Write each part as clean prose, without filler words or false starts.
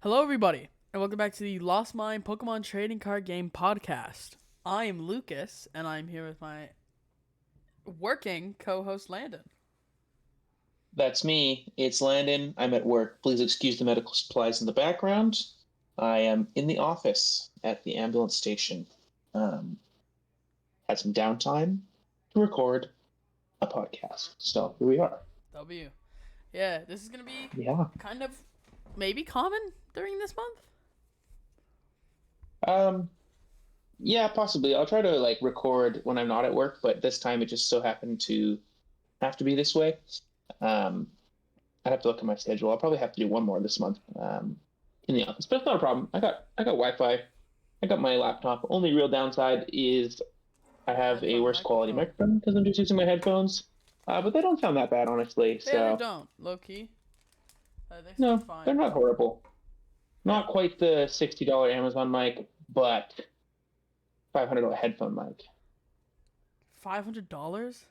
Hello, everybody, and welcome back to the Lost Mine Pokemon Trading Card Game podcast. I am Lucas, and I'm here with my working co-host Landon. That's me. It's Landon. I'm at work. Please excuse the medical supplies in the background. I am in the office at the ambulance station. Um, had some downtime to record a podcast. So here we are. W. Yeah, this is gonna be Yeah. kind of maybe common during this month. Um, yeah, possibly. I'll try to record when I'm not at work, but this time it just so happened to have to be this way. Um, I'd have to look at my schedule. I'll probably have to do one more this month in the office, but it's not a problem. I got Wi-Fi. I got my laptop. Only real downside is I have a Headphone worse quality microphone. microphone because I'm just using my headphones. But they don't sound that bad, honestly. Yeah, they So don't. Low key, they sound no, fine. they're not horrible. Yeah, Not quite the $60 Amazon mic, but $500 headphone mic. $500.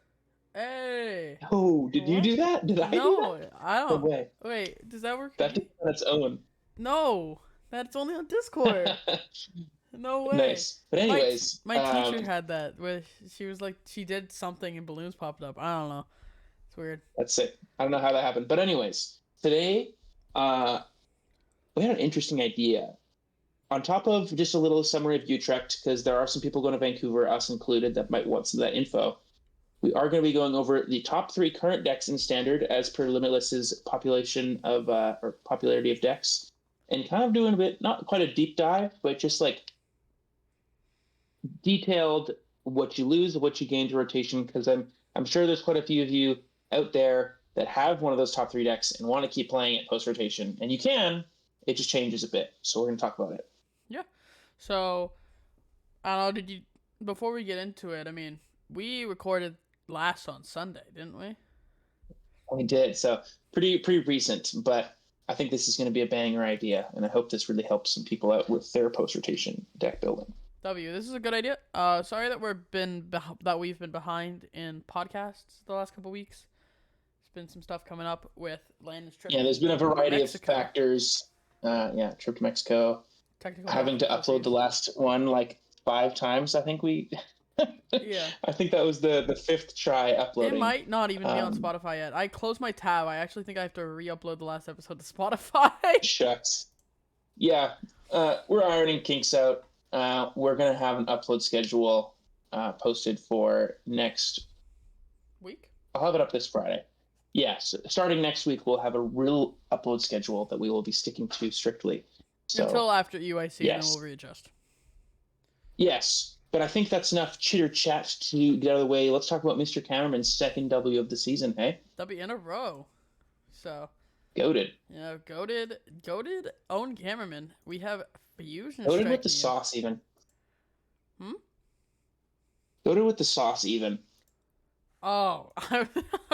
Hey, Oh, did you what? do that? Did I do No, that? I No don't. way. Wait, does that work for That me? did on its own. No, that's only on Discord. No way. Nice. But My anyways, my teacher had that where she was like she did something and balloons popped up. I don't know. It's weird. that's it. I don't know how that happened. But anyways, today uh, we had an interesting idea. On top of just a little summary of Utrecht, because there are some people going to Vancouver, us included, that might want some of that info. We are going to be going over the top three current decks in Standard as per Limitless's population of or popularity of decks, and kind of doing a bit, not quite a deep dive, but just like detailed what you lose, what you gain to rotation. Because I'm sure there's quite a few of you out there that have one of those top three decks and want to keep playing it post rotation, and you can. It just changes a bit, so we're going to talk about it. Yeah. So I don't know. Did you before we get into it? I mean, we recorded last on Sunday, didn't we? We did. So pretty recent, but I think this is going to be a banger idea, and I hope this really helps some people out with their post rotation deck building. W. This is a good idea. Sorry that we've been behind in podcasts the last couple weeks. There's been some stuff coming up with Landon's trip Yeah, there's been a to variety of Mexico. factors. Yeah, trip to Mexico, Technical having to upload the difficulties. last one like 5 times. I think Yeah. I think that was the fifth try It uploading. might not even be on Um, Spotify yet. I closed my tab. I actually think I have to re-upload the last episode to Spotify. Shucks. Yeah, we're ironing kinks out. We're gonna have an upload schedule posted for next. Week? I'll have it up this Friday. Yes, starting next week, we'll have a real upload schedule that we will be sticking to strictly. So, Until after UIC, and then we'll yes, readjust. yes. But I think that's enough chitter chat to get out of the way. Let's talk about Mr. Cameron's second W of the season, hey? W in a row. So, Goaded. goaded, own cameraman. We have Fusion Goaded with the striking you. sauce, even. Hmm? Goaded with the sauce, even. Oh, I'm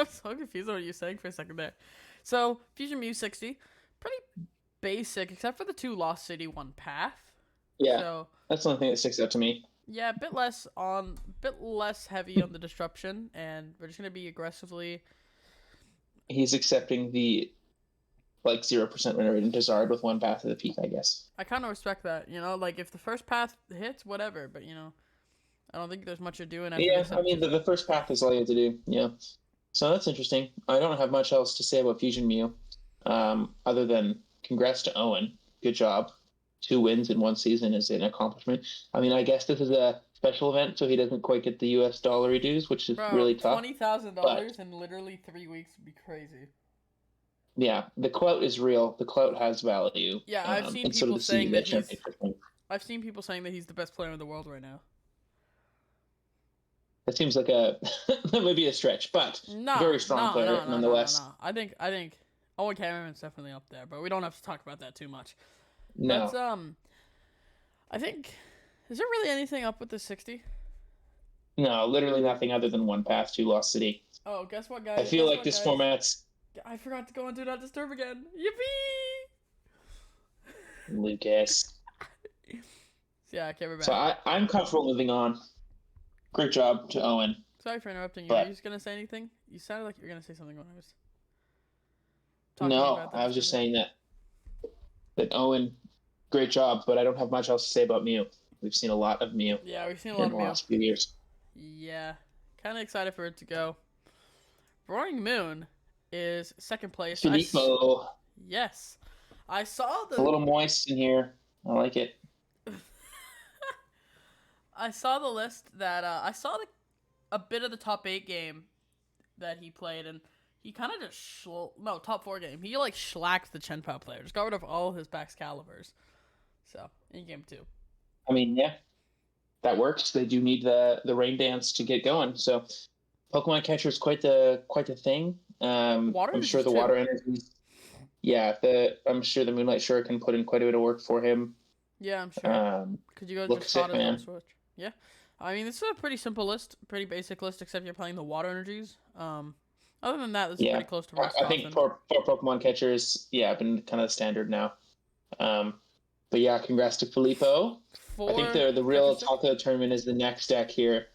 so confused on what you're saying for a second there. So, Fusion Mew 60, pretty basic, except for the two Lost City, one path. Yeah, So, that's the only thing that sticks out to me. yeah, bit less heavy on the disruption, and we're just gonna be aggressively. He's accepting the 0% win rate in Dizard with one path of the peak, I guess. I kind of respect that, like if the first path hits, whatever, but I don't think there's much to doing after Yeah, this I mean, episode. the first path is all you have to do. Yeah. So that's interesting. I don't have much else to say about Fusion Mew, other than congrats to Owen. Good job. 2 wins in one season is an accomplishment. I mean, I guess this is a special event, so he doesn't quite get the US dollar dues, which is Bro, really tough. But $20,000 in literally 3 weeks would be crazy. yeah, the clout is real. The clout has value. Yeah, And so do the championship. I've seen people saying that he's the best player in the world right now. That seems like that may be a stretch, but No, very strong no, player no, no, no, no, nonetheless. no. I think Owen Cameron's definitely up there, but we don't have to talk about that too much. Let's No, I think is there really anything up with the 60? no, literally nothing other than one path to Lost City. Oh, guess what, I guys? feel like this format's I forgot to go and do not disturb again. Yippee! Lucas. Yeah, okay, we're So back. I'm comfortable moving on. Great job to Owen. Sorry for interrupting you. Are you But just gonna say anything? You sounded like you were gonna say something when I was talking no, about the I was just disturbing. saying that That Owen, great job, but I don't have much else to say about Mew. We've seen a lot of Mew Yeah, we've seen a in lot the of Mew. last few years. Yeah, kind of excited for it to go. Roaring Moon is second place. Filippo, Yes, I saw it's a little moist in here. I like it. I saw the list that I saw a bit of the top 8 game that he played, and he kind of just no, top 4 game. He like schlacked the Chen Pao player. Just got rid of all his Baxcaliburs. So in game 2. I mean, yeah, that works. They do need the rain dance to get going. So Pokemon Catcher is quite the thing. Water I'm sure the too. water energies. Yeah, I'm sure the Moonlight Sure can put in quite a bit of work for him. Yeah, I'm sure. Could you go look just sick, spot his man. on switch? Yeah. I mean, this is a pretty simple list, pretty basic list, except you're playing the water energies. Other than that, this is pretty close to most I think for Pokemon Catchers, yeah, I've been kind of standard now. But yeah, congrats to Filippo. I think the real talk of the tournament is the next deck here.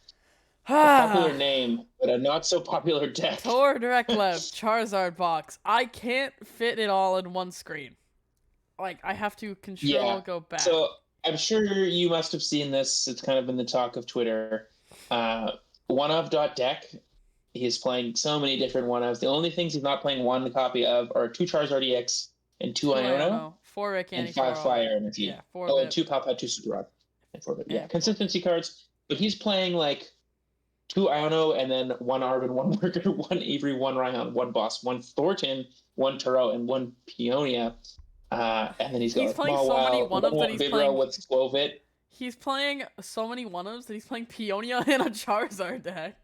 A popular name, but a not so popular deck. Tor Direktlev Charizard box. I can't fit it all in one screen. Like, I have to go back. So I'm sure you must have seen this. It's kind of in the talk of Twitter. Deck. He's playing so many different one-ofs. The only things he's not playing one copy of are 2 Charizard EX and 2 Iono, 4 Rick and 5 Fire Energy. Yeah, 4 and 2 Pop 2 Super Rod. And 4 Yeah, consistency cards. But he's playing like 2 Iono and then 1 Arvin, 1 Worker, 1 Avery, 1 Raihan, 1 Boss, 1 Thornton, 1 Turo, and 1 Peonia. And then he's got playing so many one-ofs that he's playing with Skwovet. He's playing so many one-ofs that he's playing Peonia in a Charizard deck.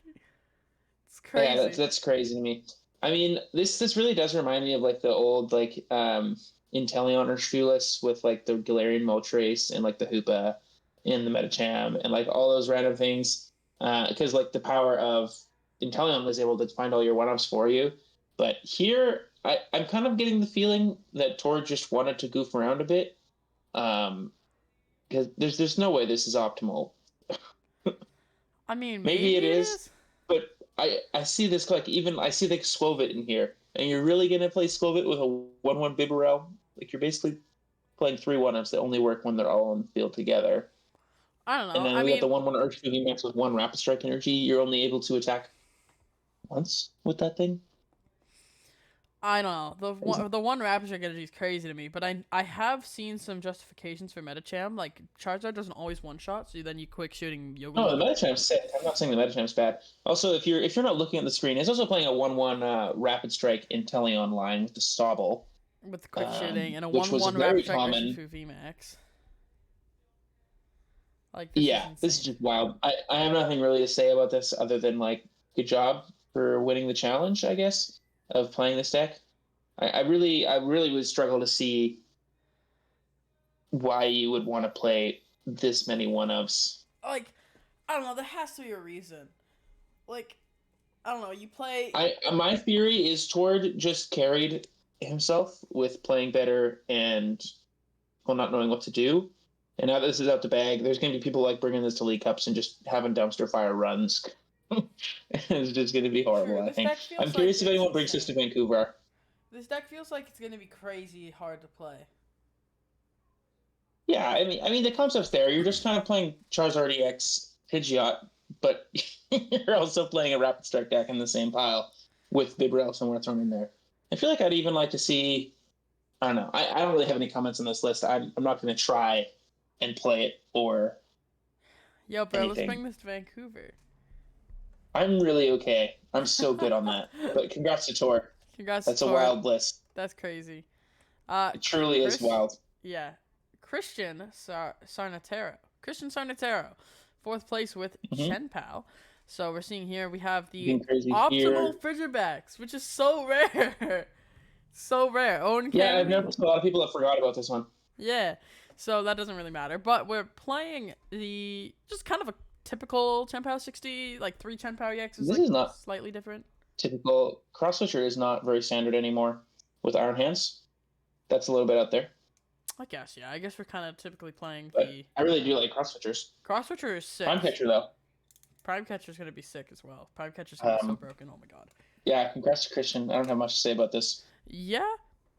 It's crazy. Yeah, that's crazy to me. I mean, this really does remind me of like the old like Inteleon or Shoeless with like the Galarian Moltres and like the Hoopa and the Metacham and like all those random things. Because like the power of Inteleon was able to find all your one-ups for you. But here, I'm kind of getting the feeling that Tor just wanted to goof around a bit. Because there's no way this is optimal. I mean, maybe it is, but I see this like I see like Skwovet in here, and you're really gonna play Skwovet with a 1/1 Bibarel? Like you're basically playing 3 one-ups that only work when they're all on the field together. I don't know. And then we got the 1/1 Urshifu VMAX with 1 Rapid Strike energy. You're only able to attack once with that thing. I don't know. The one Rapid Strike energy is crazy to me, but I have seen some justifications for Metacham. Like Charizard doesn't always one shot, so then you quick shooting Yoga. No, the Metacham's sick. I'm not saying the Metacham's bad. Also, if you're not looking at the screen, it's also playing a 1/1 Rapid Strike Inteleon line with the Stobble. With the quick shooting and a 1/1 Rapid Strike Urshifu VMAX. Like this is just wild. I have nothing really to say about this other than like good job for winning the challenge, I guess, of playing this deck. I really would struggle to see why you would want to play this many one-ups. Like, I don't know, there has to be a reason. Like, I don't know, you play my theory is Tord just carried himself with playing better and not knowing what to do. And now that this is out the bag, there's going to be people like bringing this to League Cups and just having dumpster fire runs. It's just going to be horrible, I think. I'm curious if anyone brings this to Vancouver. This deck feels like it's going to be crazy hard to play. Yeah, I mean the concept's there. You're just kind of playing Charizard EX Pidgeot, but you're also playing a Rapid Strike deck in the same pile with Bibarel somewhere thrown in there. I feel like I'd even like to see... I don't know. I don't really have any comments on this list. I'm not going to try and play it or Yo, bro, anything. Let's bring this to Vancouver. I'm really okay. I'm so good on that. But congrats to Tor. That's a wild list. That's crazy. It truly is wild. Yeah. Christian Sarnatero. 4th place with Chen Pao. So we're seeing here we have the optimal Frigibax, which is so rare. So rare. I've noticed a lot of people have forgot about this one. Yeah. So that doesn't really matter. But we're playing just kind of a typical Chen Pao 60, like 3 Chen Pao EX. This is not slightly different. Typical. Cross Switcher is not very standard anymore with Iron Hands. That's a little bit out there. I guess, yeah. I guess we're kind of typically playing I really do like Cross Switchers. Cross Switcher is sick. Prime Catcher, though. Prime Catcher's going to be sick as well. Prime Catcher's going to be so broken. Oh, my God. Yeah, congrats to Christian. I don't have much to say about this. Yeah.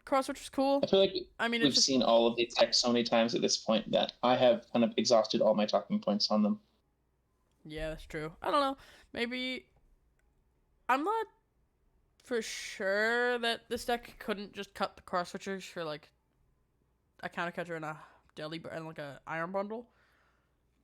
Cross Switcher's cool. I feel like I mean, we've it's just seen all of these decks so many times at this point that I have kind of exhausted all my talking points on them. yeah, that's true. I don't know. Maybe I'm not for sure that this deck couldn't just cut the Cross Switchers for like a counter catcher and a and like a Iron Bundle,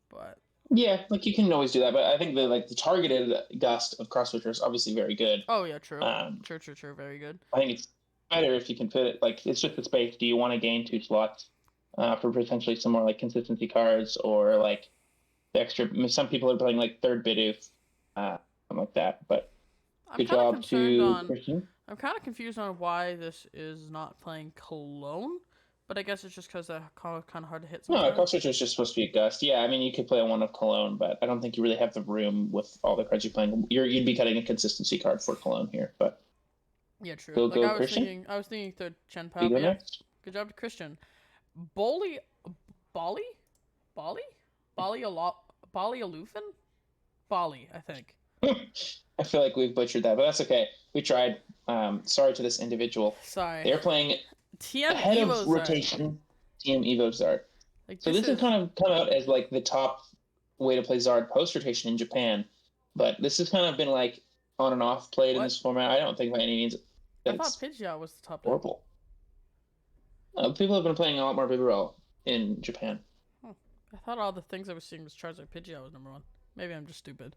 but Yeah, like you can always do that, but I think the targeted gust of cross switcher is obviously very good. oh yeah, true, Um, true, very good. I think it's better if you can fit it. Like it's just the space. Do you want to gain 2 slots for potentially some more like consistency cards or like the extra? Some people are playing like third Bidoof, something like that. But I'm good kind of job concerned to on. Christian. I'm kind of confused on why this is not playing Cologne, but I guess it's just because they're kind of hard to hit No, sometimes. cross switcher is just supposed to be a gust. Yeah, I mean you could play one of Cologne, but I don't think you really have the room with all the cards you're playing. You'd be cutting a consistency card for Cologne here, but. Yeah, true. Go, Like go, Christian. I was thinking third Chen You Pao. go Yeah, next. good job to Christian. Boli, Bali, Bali, Bali Alufin, Bali, I think. I feel like we've butchered that, but that's okay. We tried. Sorry to this individual. Sorry. They're playing TM ahead Evo of Zard. rotation. TM Evo Zard. Like So this has kind of come out as like the top way to play Zard post rotation in Japan, but this has kind of been like on and off played in What? this format. I don't think by any means I that thought it's Pidgeot was the top deck. horrible. People have been playing a lot more Bibarel in Japan. I thought all the things I was seeing was Charizard Pidgeot was number one. Maybe I'm just stupid.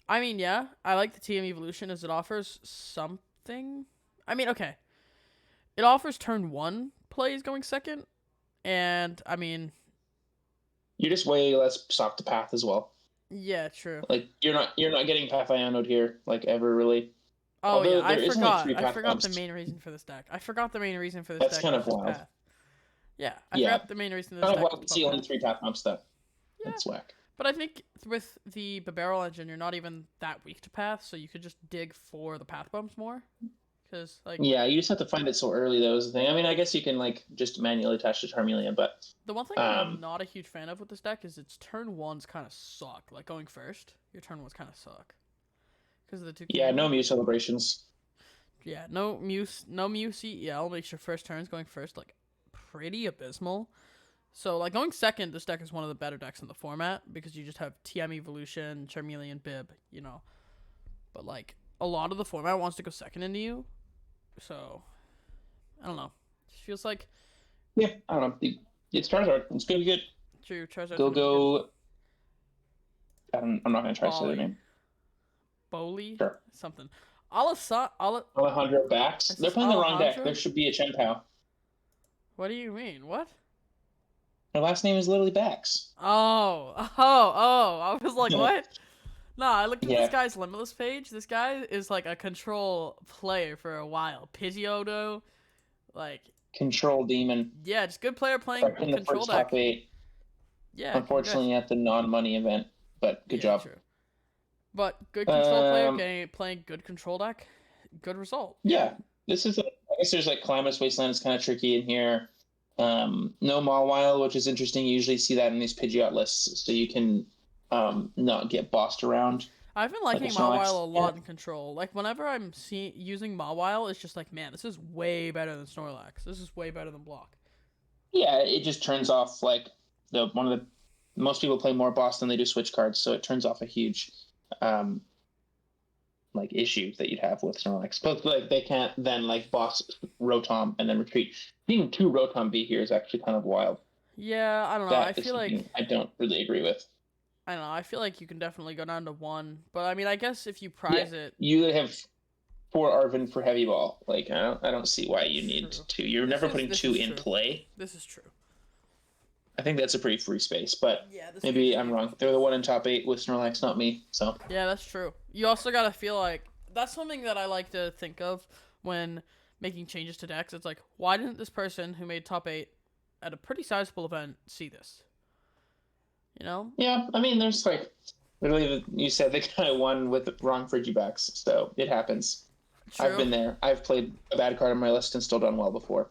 I mean, yeah, I like the TM Evolution as it offers something. I mean, okay. It offers turn 1 plays going second, and I mean, You're just way less soft to path as well. yeah, true. Like you're not getting Path Ionoed here like ever really. Oh Although yeah, I there is only forgot. 3 I path forgot the bumps. main reason for this deck. I forgot the main reason for this That's deck. kind was of just wild. path. Yeah, I Yeah. forgot the main reason for this Kind of deck. wild was to see only path. 3 path bumps though. Yeah, That's whack. but I think with the Barrel engine, you're not even that weak to path, so you could just dig for the path bumps more. Because like Yeah, you just have to find it so early though is the thing. I mean, I guess you can like just manually attach to Charmeleon, but the one thing I'm not a huge fan of with this deck is its turn ones kind of suck. Like going first, your turn ones kind of suck. Because of the two. yeah, no cannons. Mew celebrations. Yeah, no Muse EL makes your first turns going first like pretty abysmal. So like going second, this deck is one of the better decks in the format because you just have TM Evolution, Charmeleon, Bib, you know. But like a lot of the format wants to go second into you, so I don't know. It just feels like Yeah, I don't know. It's Charizard. It's gonna be good. true Charizard. Go. I'm not gonna try to say Bali. their name. Boli Sure. something. Alejandro Bax. Is They're this playing the wrong deck. Alejandro? There should be a Chen Pao. What do you mean? What? Her last name is literally Bax. Oh. I was like, what? Nah, I looked at Yeah. this guy's Limitless page. This guy is like a control player for a while. Pidgeotto, like, Control Demon. yeah, just good player playing In the control first deck. top 8. Yeah, Unfortunately, at the non-money event, but good job. True. But good control player Um, playing good control deck, good result. Yeah, this is. I guess there's like Calamus Wasteland is kind of tricky in here. No Mawile, which is interesting. You usually see that in these Pidgeot lists, so you can not get bossed around. I've been liking Like a Snorlax, Mawile a lot in control. Like whenever I'm using Mawile, it's just like, man, this is way better than Snorlax. This is way better than Block. Yeah, it just turns off like one of the most people play more boss than they do switch cards, so it turns off a huge like issue that you'd have with Snorlax. But like they can't then like boss Rotom and then retreat. Being 2 Rotom B here is actually kind of wild. Yeah, I don't know. That I is feel like something I don't really agree with. I don't know. I feel like you can definitely go down to 1, but I mean, I guess if you prize it, You have 4 Arven for Heavy Ball. Like I don't see why you need True. 2. You're never putting this 2 is in true. play. This is true. I think that's a pretty free space, but Yeah, this maybe feels I'm like- wrong. They're the one in top 8 with Snorlax, not me. So Yeah, that's true. You also gotta feel like that's something that I like to think of when making changes to decks. It's like, why didn't this person who made top 8 at a pretty sizable event see this? You know? yeah, I mean, there's like literally you said the guy won with the wrong Frigibacks, so it happens. True. I've been there. I've played a bad card on my list and still done well before.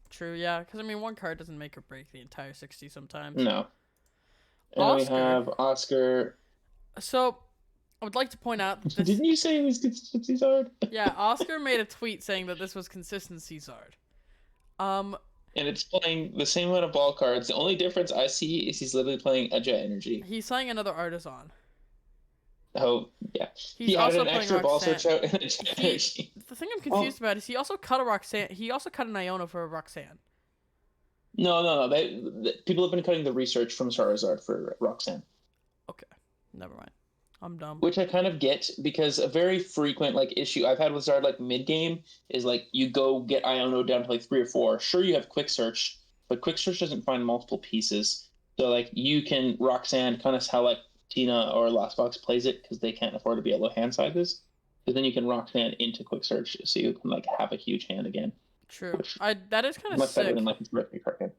True, yeah. Because, I mean, one card doesn't make or break the entire 60 sometimes. No. And then we Oscar. have Oscar. So, I would like to point out that this... Didn't you say it was consistency Zard? Yeah, Oscar made a tweet saying that this was consistency Zard. Um, and it's playing the same amount of ball cards. The only difference I see is he's literally playing a Jet Energy. he's playing another Artisan. Oh yeah, He's he added also an playing extra ball Roxanne. switch out and a Jet He, Energy. the thing I'm Well, confused about is he also cut a Roxanne. He also cut an Iona for a Roxanne. no. People have been cutting the research from Charizard for Roxanne. Okay, never mind. I'm dumb. Which I kind of get because a very frequent like issue I've had with Zard like mid game is like you go get Iono down to like 3 or 4. Sure, you have quick search, but quick search doesn't find multiple pieces. So like you can Roxanne kind of how like Tina or Last Box plays it because they can't afford to be at low hand sizes. Because then you can Roxanne into quick search so you can like have a huge hand again, True. which I that is kind is of much better sick. than like its birthday card game.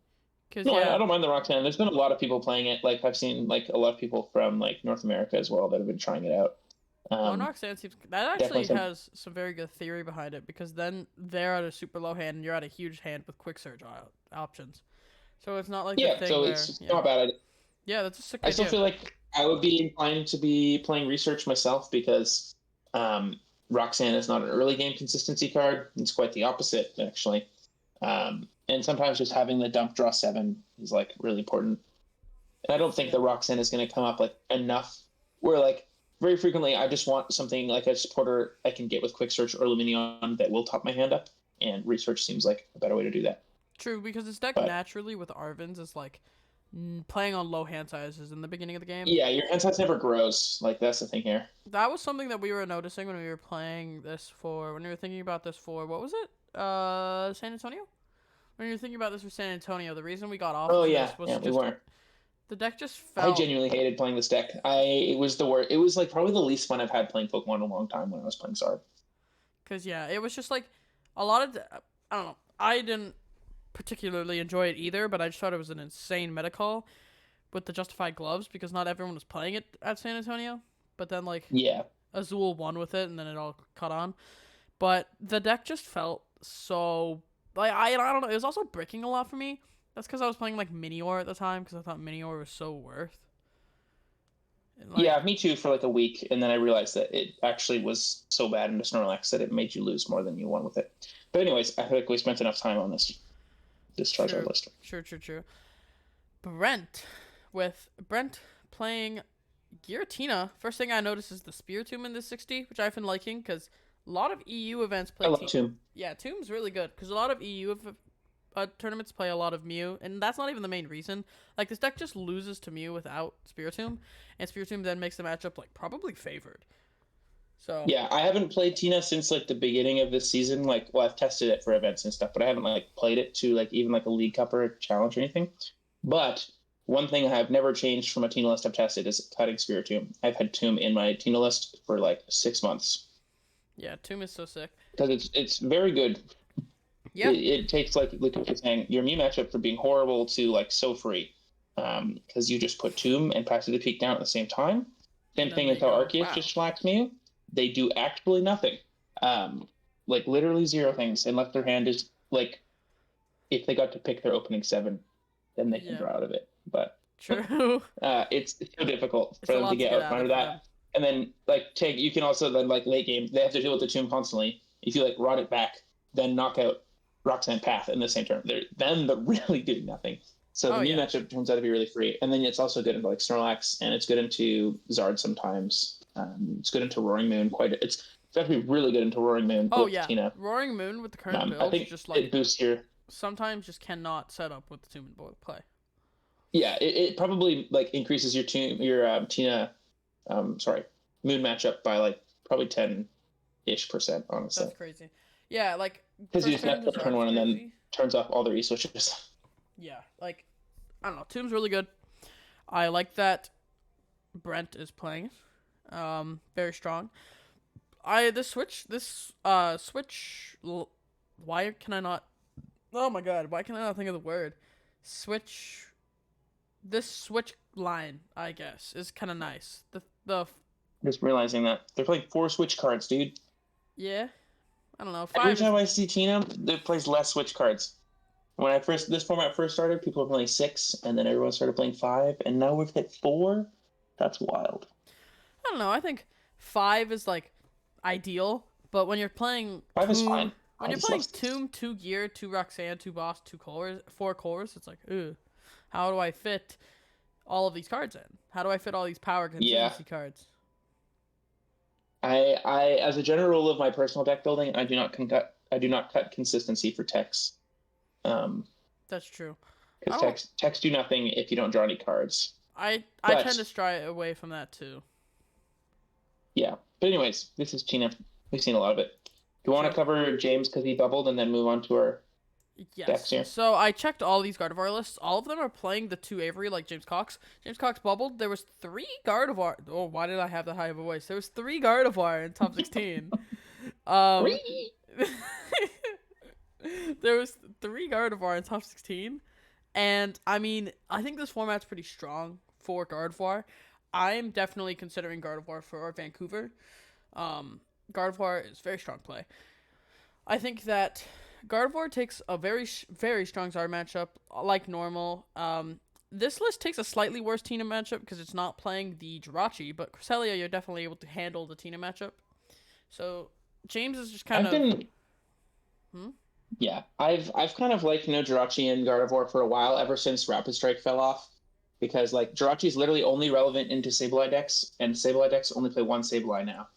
Cause No, yeah, I don't mind the Roxanne. There's been a lot of people playing it. Like I've seen like a lot of people from like North America as well that have been trying it out. well, Um, Roxanne seems that definitely actually some. has some very good theory behind it because then they're at a super low hand and you're at a huge hand with quick surge options. So it's not like the Yeah, thing so where it's yeah, not bad. yeah, that's a sick I still idea. feel like I would be inclined to be playing research myself because Roxanne is not an early game consistency card. It's quite the opposite, actually. And sometimes just having the dump draw 7 is like really important. And I don't think Yeah, the Roxanne is going to come up like enough. Where like very frequently I just want something like a supporter I can get with quick search or Luminion that will top my hand up, and research seems like a better way to do that. true because this deck But naturally with Arvins is like playing on low hand sizes in the beginning of the game. yeah, your hand size never grows. Like that's the thing here. That was something that we were noticing when we were playing this for when we were thinking about this for what was it? San Antonio? When you were thinking about this for San Antonio, the reason we got off Oh of yeah, this was yeah, we just weren't. the deck just I felt genuinely hated playing this deck. It was the worst. It was like probably the least fun I've had playing Pokemon in a long time when I was playing Zard. because yeah, it was just like a lot of I don't know. I didn't particularly enjoy it either, but I just thought it was an insane meta call with the justified gloves because not everyone was playing it at San Antonio. But then like Yeah, Azul won with it, and then it all caught on. But the deck just felt so like I don't know. It was also bricking a lot for me. That's because I was playing like Minior at the time because I thought Minior was so worth. And yeah, like me too for like a week, and then I realized that it actually was so bad into Snorlax that it made you lose more than you won with it. But anyways, I feel like we spent enough time on this Charizard true, list. true. Brent with Brent playing Giratina. First thing I noticed is the Spiritomb in this 60, which I've been liking because a lot of EU events I play. love Tomb. Yeah, Tomb's really good because a lot of tournaments play a lot of Mew, and that's not even the main reason. Like this deck just loses to Mew without Spiritomb, and Spiritomb then makes the matchup like probably favored. So Yeah, I haven't played Tina since like the beginning of this season. Like, well, I've tested it for events and stuff, but I haven't like played it to like even like a League Cup or a challenge or anything. But one thing I've never changed from a Tina list I've tested is cutting Spiritomb. I've had Tomb in my Tina list for like 6 months yeah, Tomb is so sick. because it's very good. Yeah, It takes like you're saying your Mew matchup from being horrible to like so free, because you just put Tomb and Pass the Peak down at the same time. and Same then thing they as how go Arceus wow. just slacks Mew. They do actually nothing. Like literally zero things, unless their hand is like if they got to pick their opening 7, then they can Yeah, draw out of it. But true. it's so difficult It's for a them to lot to get get out from out under of for that. them. And then like take you can also then like late game they have to deal with the tomb constantly. If you like rot it back, then knock out Roxanne Path in the same turn. They're really doing nothing. So the Oh Mew yeah, matchup turns out to be really free. And then it's also good into like Snorlax and it's good into Zard sometimes. It's good into Roaring Moon it's actually really good into Roaring Moon oh with yeah. Tina. Roaring Moon with the current I builds think just it like boosts your sometimes just cannot set up with the Tomb and Boil play. yeah, it probably like increases Tina sorry, Moon matchup by like probably 10-ish%, honestly. That's crazy. Yeah, like Because you first just turn mess to up turn Zard's one and then crazy. turns off all their e-switches. Yeah, like I don't know. Tomb's really good. I like that Brent is playing. Very strong. I this switch this switch. Why can I not? Oh my god! Why can I not think of the word? Switch. This switch line, I guess, is kind of nice. The Just realizing that they're playing 4 switch cards, dude. yeah. I don't know. Every 5 is time I see Tina, they plays less switch cards. When this format first started, people were playing 6, and then everyone started playing 5, and now we've hit 4. That's wild. I don't know. I think 5 is like ideal, but when you're playing 5 is fine. When you're playing Tomb, 2 Gear, 2 Roxanne, 2 Boss, 2 cores, 4 cores, it's like, ooh, how do I fit all of these cards in? How do I fit all these power consistency cards? I as a general rule of my personal deck building, I do not cut consistency for techs. That's true. Because techs do nothing if you don't draw any cards. I tend to stray away from that too. Yeah, but anyways, this is Tina. We've seen a lot of it. Do you want to cover James because he bubbled, and then move on to our decks here? So I checked all these Gardevoir lists. All of them are playing the 2 Avery like James Cox. James Cox bubbled. There was 3 Gardevoir. Oh, why did I have that high of a voice? There was 3 Gardevoir in top 16. There was 3 Gardevoir in top 16. And, I mean, I think this format's pretty strong for Gardevoir. I'm definitely considering Gardevoir for Vancouver. Gardevoir is very strong play. I think that Gardevoir takes a very, very strong Zard matchup, like normal. This list takes a slightly worse Tina matchup because it's not playing the Jirachi, but Cresselia, you're definitely able to handle the Tina matchup. So, James is just kind of... Yeah, I've kind of liked Jirachi and Gardevoir for a while, ever since Rapid Strike fell off. Because, like, Jirachi is literally only relevant into Sableye decks, and Sableye decks only play one Sableye now.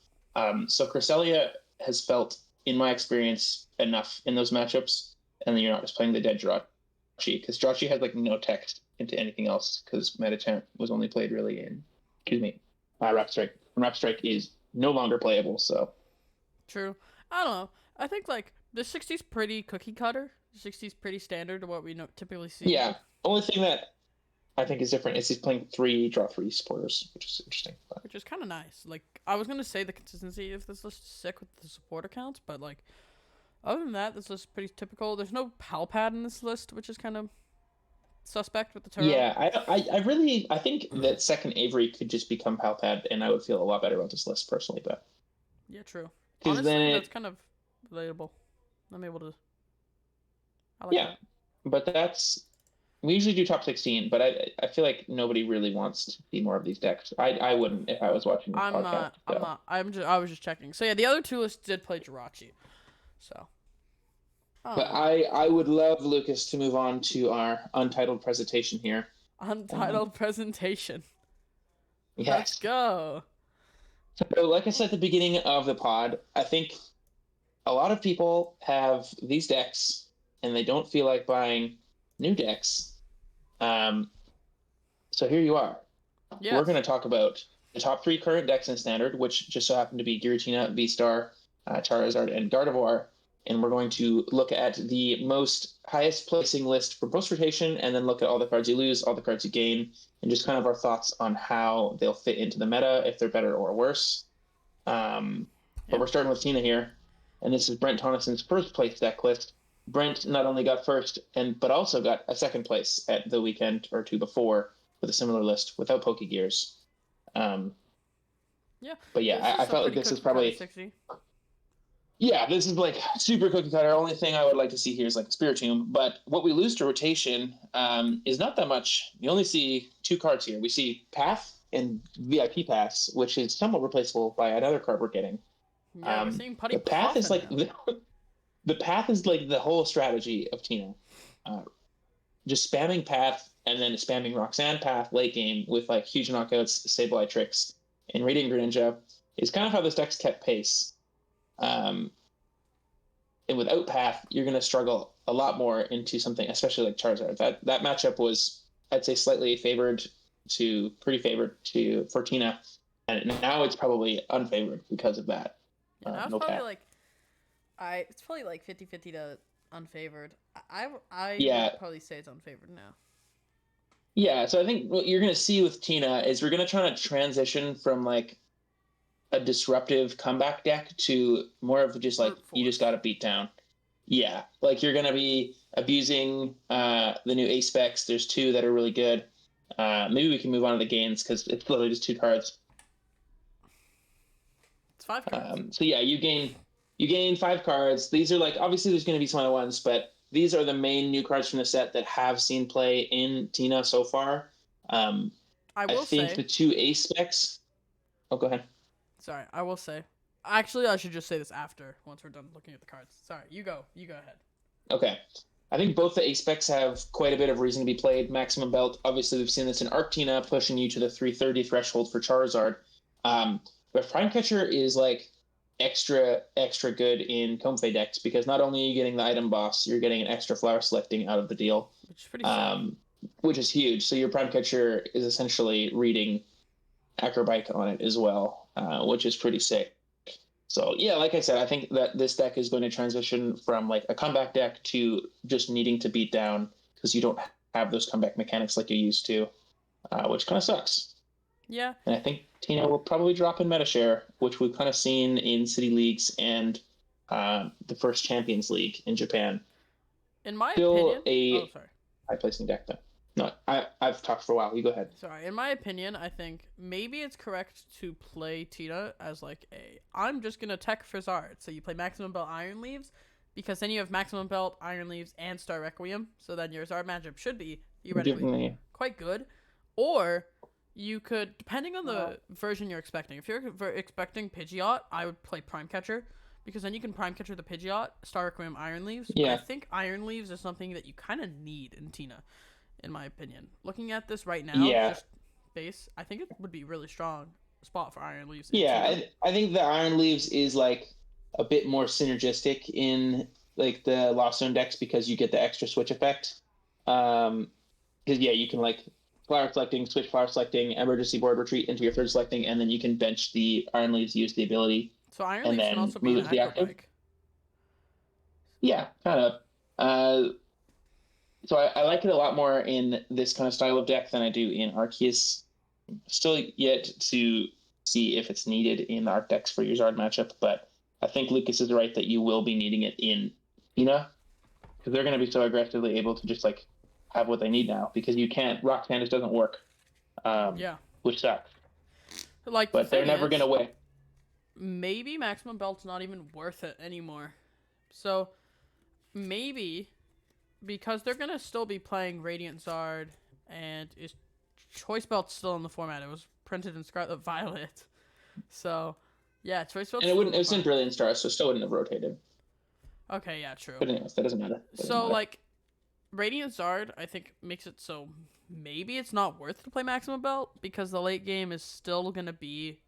So Cresselia has felt, in my experience, enough in those matchups, and then you're not just playing the dead Jirachi, because Jirachi has, like, no text into anything else, because Medicham was only played really in, Rapid Strike. And Rapid Strike is no longer playable, so... True. I don't know. I think, like, the 60's pretty cookie cutter. The 60's pretty standard to what we typically see. Yeah. Only thing that I think is different is he's playing 3 draw 3 supporters, which is interesting. But... Which is kind of nice. Like, I was going to say the consistency of this list is sick with the support accounts, but, like, other than that, this list is pretty typical. There's no Palpad in this list, which is kind of suspect with the turtle. Yeah, I think that second Avery could just become Palpad, and I would feel a lot better about this list personally, but... Yeah, true. Honestly, that's kind of relatable. I'm able to... I like that. But that's... We usually do top 16, but I feel like nobody really wants to see more of these decks. I wouldn't if I was watching the podcast. I was just checking. So yeah, the other 2 lists did play Jirachi. So. But I would love, Lucas, to move on to our untitled presentation here. Untitled presentation. Yes. Let's go. So, like I said at the beginning of the pod, I think a lot of people have these decks, and they don't feel like buying new decks. So here you are. Yes. We're going to talk about the top 3 current decks in Standard, which just so happen to be Giratina, V-Star, Charizard, and Gardevoir. And we're going to look at the highest placing list for post-rotation, and then look at all the cards you lose, all the cards you gain, and just kind of our thoughts on how they'll fit into the meta, if they're better or worse. But we're starting with Tina here, and this is Brent Tonnison's first place deck list. Brent not only got first, but also got a second place at the weekend or 2 before with a similar list without Pokegears. But yeah, I felt like this is probably... 60. Yeah, this is like super cookie cutter. Only thing I would like to see here is like Spiritomb. But what we lose to rotation is not that much. You only see 2 cards here. We see Path and VIP Pass, which is somewhat replaceable by another card we're getting. Yeah, we're seeing Putty the Path is like the Path is like the whole strategy of Tina. Just spamming Path and then spamming Roxanne Path late game with like huge knockouts, Sableye tricks, and Radiant Greninja is kind of how this deck's kept pace. And without Path, you're going to struggle a lot more into something, especially like Charizard. That matchup was, I'd say, slightly pretty favored for Tina, and now it's probably unfavored because of that. Yeah, no probably Path. It's probably like 50-50 to unfavored. I would probably say it's unfavored now. Yeah, so I think what you're going to see with Tina is we're going to try to transition from like a disruptive comeback deck to more of just like you just got to beat down. Yeah, like you're going to be abusing the new ace specs. There's 2 that are really good. Maybe we can move on to the gains because it's literally just 2 cards. It's 5 cards. So yeah, you gain 5 cards. These are like, obviously there's going to be some other ones, but these are the main new cards from the set that have seen play in Tina so far. I think the 2 ace specs. Oh, go ahead. Sorry, I will say, Actually, I should just say this after, once we're done looking at the cards. Sorry, you go. You go ahead. Okay. I think both the ace-specs have quite a bit of reason to be played. Maximum Belt, obviously, we've seen this in Arctina, pushing you to the 330 threshold for Charizard. But Prime Catcher is like extra good in Comfey decks because not only are you getting the item boss, you're getting an extra flower selecting out of the deal, Which is pretty sick. which is huge. So your Prime Catcher is essentially reading Acrobike on it as well, which is pretty sick. So yeah, like I said, I think that this deck is going to transition from like a comeback deck to just needing to beat down because you don't have those comeback mechanics like you used to, which kind of sucks. Yeah. And I think Tina will probably drop in Metashare, which we've kind of seen in City Leagues and the first Champions League in Japan. In my Still opinion. a Oh, sorry. high placing deck though. No, I've talked for a while. You go ahead. Sorry. In my opinion, I think maybe it's correct to play Tina as like I'm just gonna tech for Zard. So you play Maximum Belt Iron Leaves, because then you have Maximum Belt Iron Leaves and Star Requiem. So then your Zard matchup should be theoretically Definitely. quite good. Or you could, depending on the version you're expecting. If you're expecting Pidgeot, I would play Prime Catcher, because then you can Prime Catcher the Pidgeot, Star Requiem Iron Leaves. But I Yeah. think Iron Leaves is something that you kind of need in Tina, in my opinion. Looking at this right now, Yeah. just base, I think it would be really strong spot for Iron Leaves. Yeah, I think the Iron Leaves is like a bit more synergistic in like the Lost Zone decks because you get the extra switch effect. Because yeah, you can like flower selecting, switch flower selecting, emergency board retreat into your third selecting, and then you can bench the Iron Leaves, use the ability, So Iron and Leaves can then also be move an it to the active. Acrobike. Yeah, kind of. So I like it a lot more in this kind of style of deck than I do in Arceus. Still yet to see if it's needed in the Arc decks for your Zard matchup, but I think Lucas is right that you will be needing it in Tina because they're going to be so aggressively able to just like have what they need now because you can't Rock Sanders doesn't work, Yeah. which sucks. Like, But they're never going to win. Maybe Maximum Belt's not even worth it anymore. So maybe, because they're gonna still be playing Radiant Zard, and is Choice Belt's still in the format. It was printed in Scarlet Violet. So yeah, Choice Belt's And it wouldn't. still It was in fine. Brilliant Stars, so it still wouldn't have rotated. Okay, yeah, true. But anyways, that doesn't matter. So like, Radiant Zard, I think makes it so maybe it's not worth to play Maximum Belt because the late game is still gonna be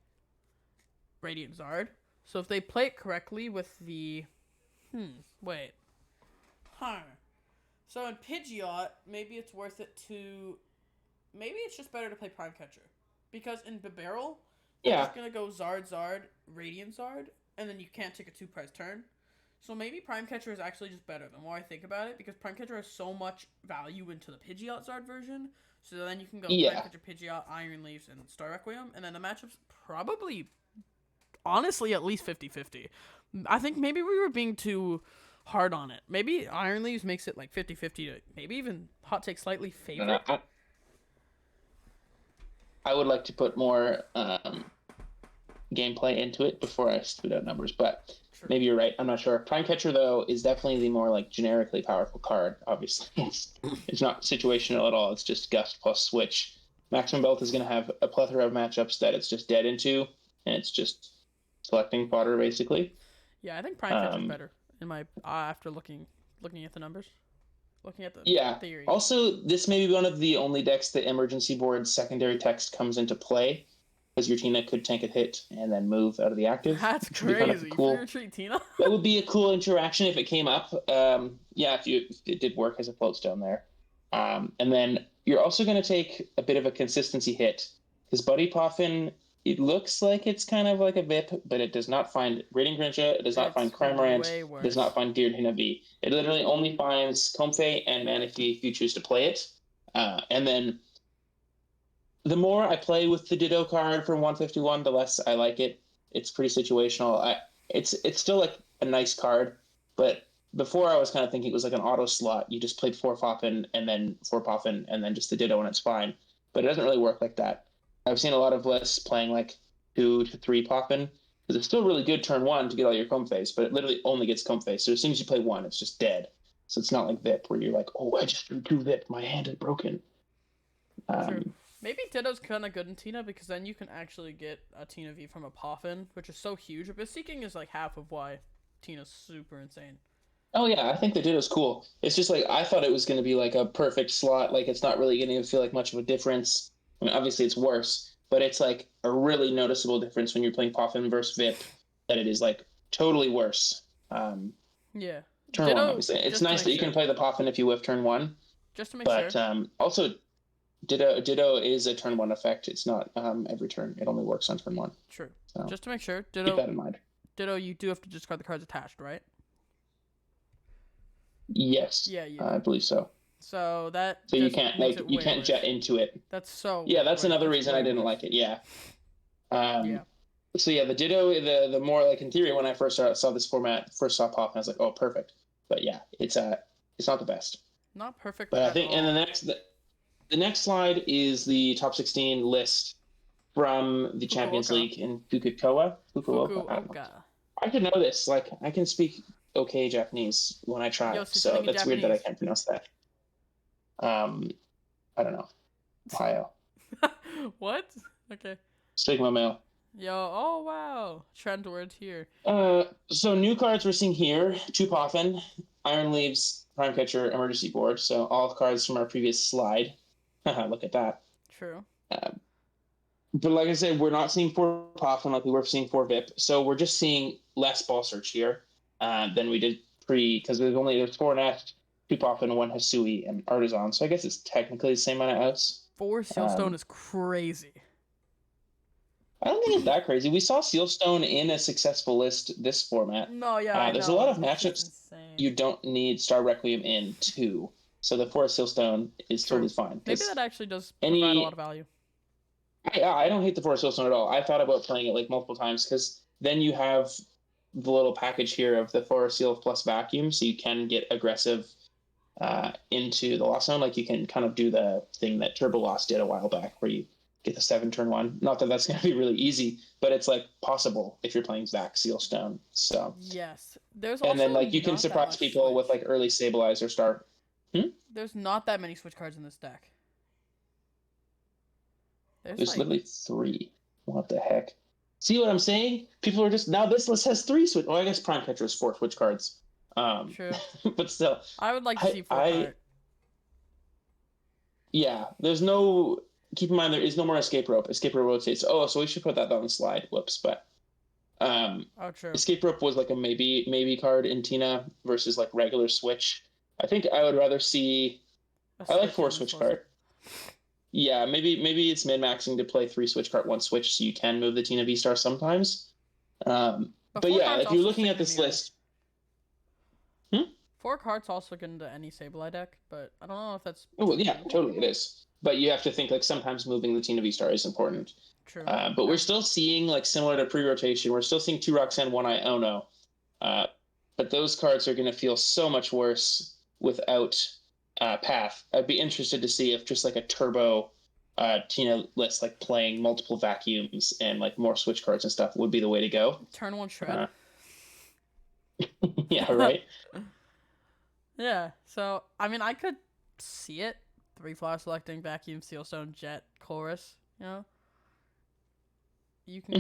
Radiant Zard. So if they play it correctly with the, wait, so in Pidgeot, maybe it's worth it to, maybe it's just better to play Prime Catcher, because in Barrel, you're Yeah, just gonna go Zard, Radiant Zard, and then you can't take a 2-prize turn. So maybe Prime Catcher is actually just better the more I think about it, because Prime Catcher has so much value into the Pidgeot Zard version. So then you can go Prime yeah, Catcher, Pidgeot, Iron Leaves, and Star Requiem, and then the matchup's probably, honestly, at least 50-50. I think maybe we were being too hard on it. Maybe Iron Leaves makes it like 50-50 to maybe even hot take slightly favorite. I would like to put more gameplay into it before I spit out numbers, but True. maybe you're right. I'm not sure. Prime Catcher though is definitely the more like generically powerful card. Obviously, it's not situational at all. It's just Gust plus Switch. Maximum Belt is going to have a plethora of matchups that it's just dead into, and it's just selecting fodder basically. Yeah, I think Prime Catcher's better in my after looking at the numbers, looking at the theory. Also, this may be one of the only decks that Emergency Board's secondary text comes into play, because your Tina could tank a hit and then move out of the active. That's crazy. Kind of cool. For your treat, Tina. That would be a cool interaction if it came up. Yeah, if it did work as a float stone there. And then you're also going to take a bit of a consistency hit, because Buddy Poffin, it looks like it's kind of like a VIP, but it does not find Radiant Greninja, it does not find Cramorant, it does not find Giratina V. It literally only finds Comfey and Manaphy if you choose to play it. And then the more I play with the Ditto card from 151, the less I like it. It's pretty situational. It's still like a nice card, but before I was kind of thinking it was like an auto slot. You just played 4 Poffin and then 4 Poffin and then just the Ditto and it's fine. But it doesn't really work like that. I've seen a lot of lists playing like 2 to 3 Poffin, because it's still really good turn 1 to get all your Comfeys, but it literally only gets Comfey. So as soon as you play 1, it's just dead. So it's not like VIP where you're like, oh, I just drew 2 VIP. My hand is broken. True. Maybe Ditto's kind of good in Tina because then you can actually get a Tina V from a Poffin, which is so huge. But Seeking is like half of why Tina's super insane. Oh yeah, I think the Ditto's cool. It's just like I thought it was going to be like a perfect slot. Like it's not really going to feel like much of a difference. I mean, obviously it's worse, but it's like a really noticeable difference when you're playing Poffin versus VIP. That it is like totally worse. Yeah. Turn one, Ditto, obviously. It's just to nice make that you can sure. play the Poffin if you whiff turn one, Just to make but sure. also Ditto is a turn one effect. It's not every turn. It only works on turn one. True. So Just to make sure. keep that in mind. Ditto, you do have to discard the cards attached, right? Yes, Yeah, you I do. believe so. So that So you just can't makes like it you way can't jet worse. into it. That's so. Yeah, that's another that's reason I way didn't worse. like it. Yeah. Um, Yeah. so yeah, the Ditto, the more like in theory when I first saw this format, first saw Pop, I was like, oh, perfect. But yeah, it's not the best. Not perfect But I at think, and all. the next slide is the top 16 list from the Champions Fukuoka. League in Fukuoka. I don't know. Fukuoka. I should know this. Like I can speak okay Japanese when I try, Yo, say so something in that's weird that I Japanese. can't pronounce that. I don't know. Ohio. What? Okay. Sigma male. Yo, oh wow. Trend word here. So new cards we're seeing here: two Poffin, Iron Leaves, Prime Catcher, Emergency Board. So all cards from our previous slide. Look at that. True. Uh, but like I said, we're not seeing four Poffin like we were seeing four VIP. So we're just seeing less ball search here than we did because there's four Nest, two Poffin, one Hisui, and Artisan. So I guess it's technically the same amount of outs. 4 Sealstone is crazy. I don't think it's that crazy. We saw Sealstone in a successful list this format. No, yeah, I There's a know. lot of It's just matchups insane. you don't need Star Requiem in too. So the Forest Sealstone is True. totally fine. Maybe that actually does provide a lot of value. I don't hate the Forest Sealstone at all. I thought about playing it like multiple times because then you have the little package here of the Forest Seal plus Vacuum, so you can get aggressive into the Lost Zone. Like you can kind of do the thing that Turbo Lost did a while back, where you get the 7 turn 1. Not that that's going to be really easy, but it's like possible if you're playing Vac Sealstone. So yes, there's also and then like you can not that surprise much people switch. with like early Stabilizer Star. There's not that many switch cards in this deck. There's like... literally 3. What the heck? See what I'm saying? People are just now this list has 3 switch. Well, I guess Prime Catcher is 4 switch cards. True. But still, I would like to see 4 card. Yeah, there's no. Keep in mind there is no more escape rope. Escape rope rotates. Oh, so we should put that on the slide. Whoops, but Oh, true. escape rope was like a maybe card in Tina versus like regular switch. I think I would rather see. I like 4 switch card. Yeah, maybe it's min maxing to play 3 switch card, 1 switch, so you can move the Tina V Star sometimes. But yeah, if you're looking at this list. 4 cards also get into any Sableye deck, but I don't know if that's. Oh yeah, totally it is. But you have to think like sometimes moving the Tina V Star is important. True. But we're still seeing like similar to pre-rotation. We're still seeing 2 Roxanne, 1 Iono. But those cards are going to feel so much worse without Path. I'd be interested to see if just like a turbo Tina list, like playing multiple vacuums and like more switch cards and stuff, would be the way to go. Turn 1 shred. Yeah, right. Yeah, so I mean, I could see it. 3 flower selecting, vacuum, Sealstone, Jet, Chorus. You know, you can.